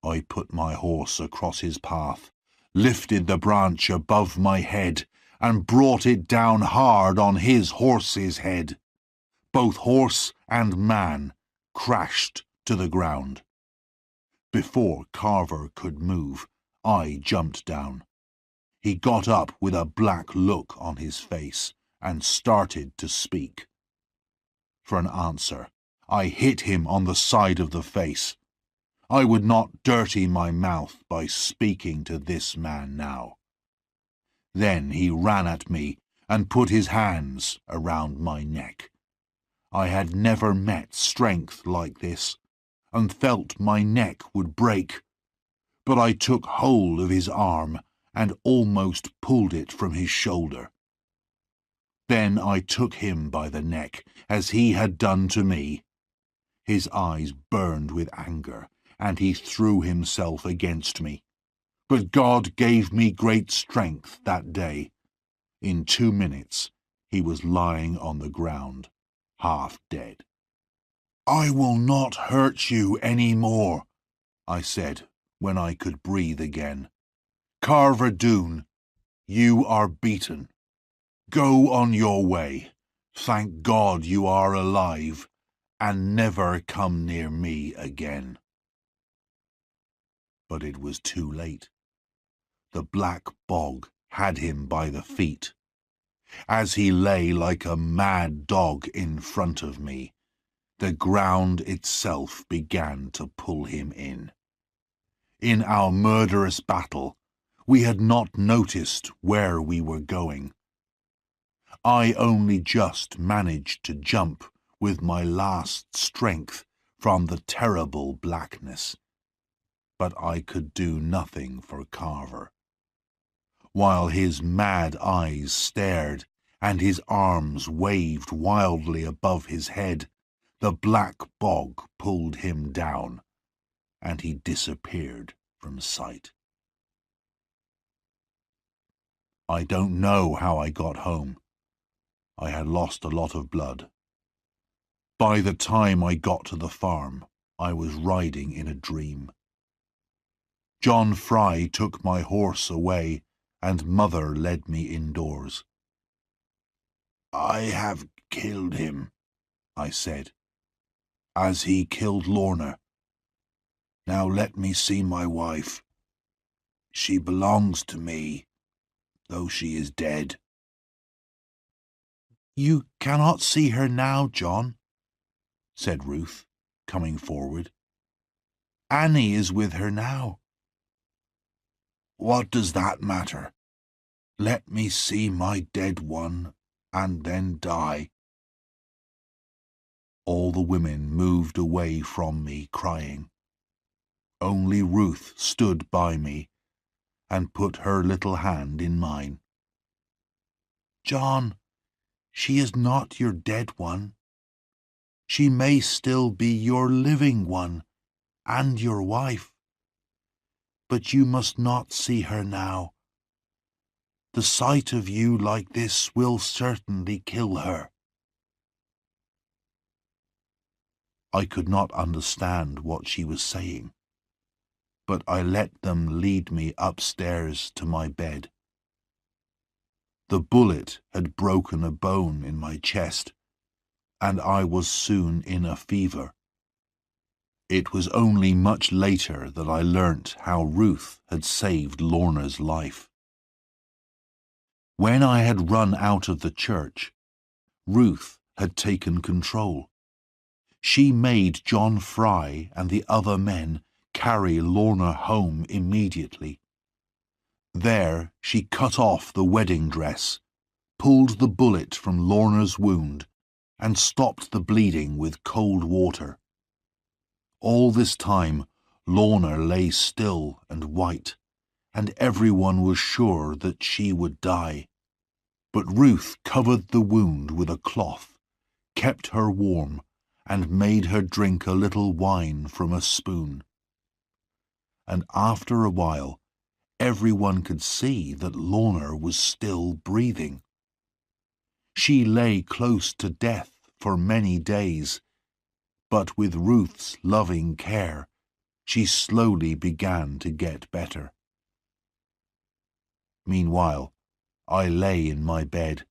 I put my horse across his path, lifted the branch above my head, and brought it down hard on his horse's head. Both horse and man crashed to the ground. Before Carver could move, I jumped down. He got up with a black look on his face and started to speak. For an answer, I hit him on the side of the face. I would not dirty my mouth by speaking to this man now. Then he ran at me and put his hands around my neck. I had never met strength like this, and felt my neck would break. But I took hold of his arm and almost pulled it from his shoulder. Then I took him by the neck, as he had done to me. His eyes burned with anger, and he threw himself against me. But God gave me great strength that day. In 2 minutes he was lying on the ground, half dead. "I will not hurt you any more," I said, when I could breathe again. "Carver Doone, you are beaten. Go on your way. Thank God you are alive, and never come near me again." But it was too late. The black bog had him by the feet. As he lay like a mad dog in front of me, the ground itself began to pull him in. In our murderous battle, we had not noticed where we were going. I only just managed to jump with my last strength from the terrible blackness. But I could do nothing for Carver. While his mad eyes stared and his arms waved wildly above his head, the black bog pulled him down, and he disappeared from sight. I don't know how I got home. I had lost a lot of blood. By the time I got to the farm, I was riding in a dream. John Fry took my horse away, and Mother led me indoors. "I have killed him," I said, "as he killed Lorna. Now let me see my wife. She belongs to me, though she is dead." "You cannot see her now, John," said Ruth, coming forward. "Annie is with her now." "What does that matter? Let me see my dead one, and then die." All the women moved away from me, crying. Only Ruth stood by me and put her little hand in mine. "John, she is not your dead one. She may still be your living one and your wife. But you must not see her now. The sight of you like this will certainly kill her." I could not understand what she was saying, but I let them lead me upstairs to my bed. The bullet had broken a bone in my chest, and I was soon in a fever. It was only much later that I learnt how Ruth had saved Lorna's life. When I had run out of the church, Ruth had taken control. She made John Fry and the other men carry Lorna home immediately. There she cut off the wedding dress, pulled the bullet from Lorna's wound, and stopped the bleeding with cold water. All this time Lorna lay still and white, and everyone was sure that she would die. But Ruth covered the wound with a cloth, kept her warm, and made her drink a little wine from a spoon. And after a while, everyone could see that Lorna was still breathing. She lay close to death for many days, but with Ruth's loving care, she slowly began to get better. Meanwhile, I lay in my bed,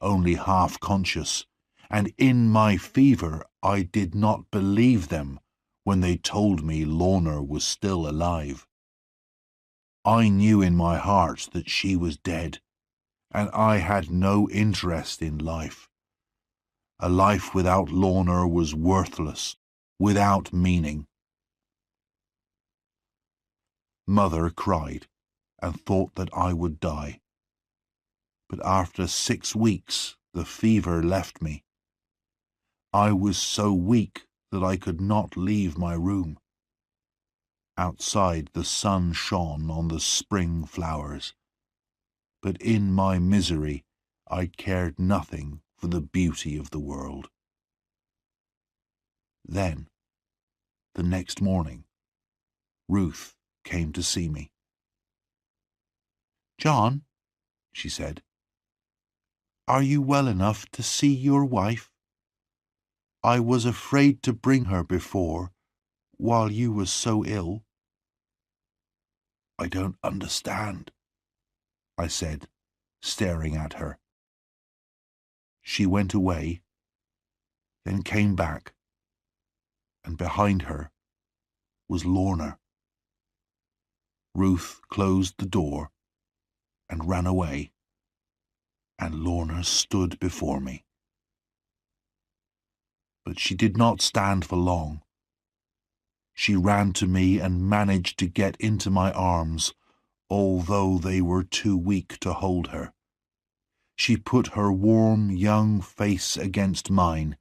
only half conscious, and in my fever I did not believe them when they told me Lorna was still alive. I knew in my heart that she was dead, and I had no interest in life. A life without Lorna was worthless, without meaning. Mother cried and thought that I would die. But after 6 weeks the fever left me. I was so weak that I could not leave my room. Outside the sun shone on the spring flowers, but in my misery I cared nothing for the beauty of the world. Then, the next morning, Ruth came to see me. "John," she said, "are you well enough to see your wife? I was afraid to bring her before, while you were so ill." "I don't understand," I said, staring at her. She went away, then came back, and behind her was Lorna. Ruth closed the door and ran away, and Lorna stood before me. But she did not stand for long. She ran to me and managed to get into my arms, although they were too weak to hold her. She put her warm young face against mine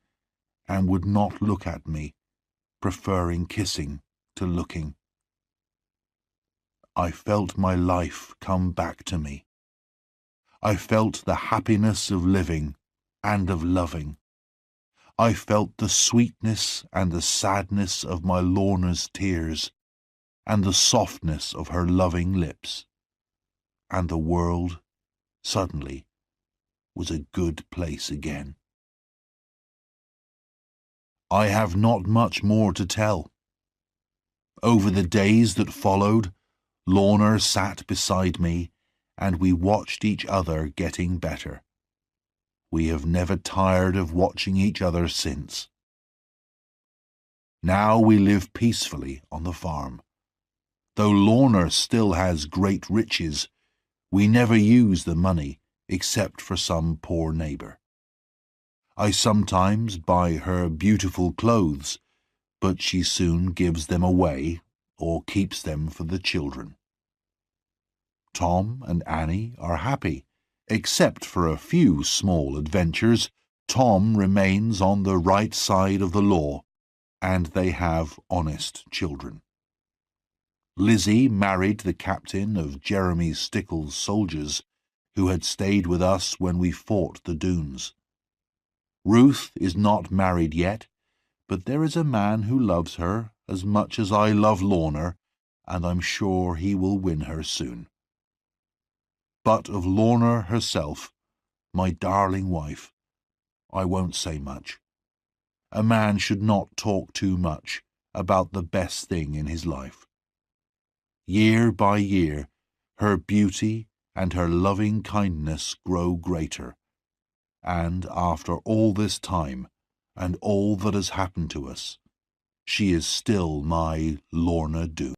and would not look at me, preferring kissing to looking. I felt my life come back to me. I felt the happiness of living and of loving. I felt the sweetness and the sadness of my Lorna's tears, and the softness of her loving lips. And the world, suddenly, was a good place again. I have not much more to tell. Over the days that followed, Lorna sat beside me, and we watched each other getting better. We have never tired of watching each other since. Now we live peacefully on the farm. Though Lorna still has great riches, we never use the money except for some poor neighbour. I sometimes buy her beautiful clothes, but she soon gives them away or keeps them for the children. Tom and Annie are happy. Except for a few small adventures, Tom remains on the right side of the law, and they have honest children. Lizzie married the captain of Jeremy Stickle's soldiers, who had stayed with us when we fought the Dunes. Ruth is not married yet, but there is a man who loves her as much as I love Lorna, and I'm sure he will win her soon. But of Lorna herself, my darling wife, I won't say much. A man should not talk too much about the best thing in his life. Year by year, her beauty and her loving kindness grow greater, and after all this time, and all that has happened to us, she is still my Lorna Doone.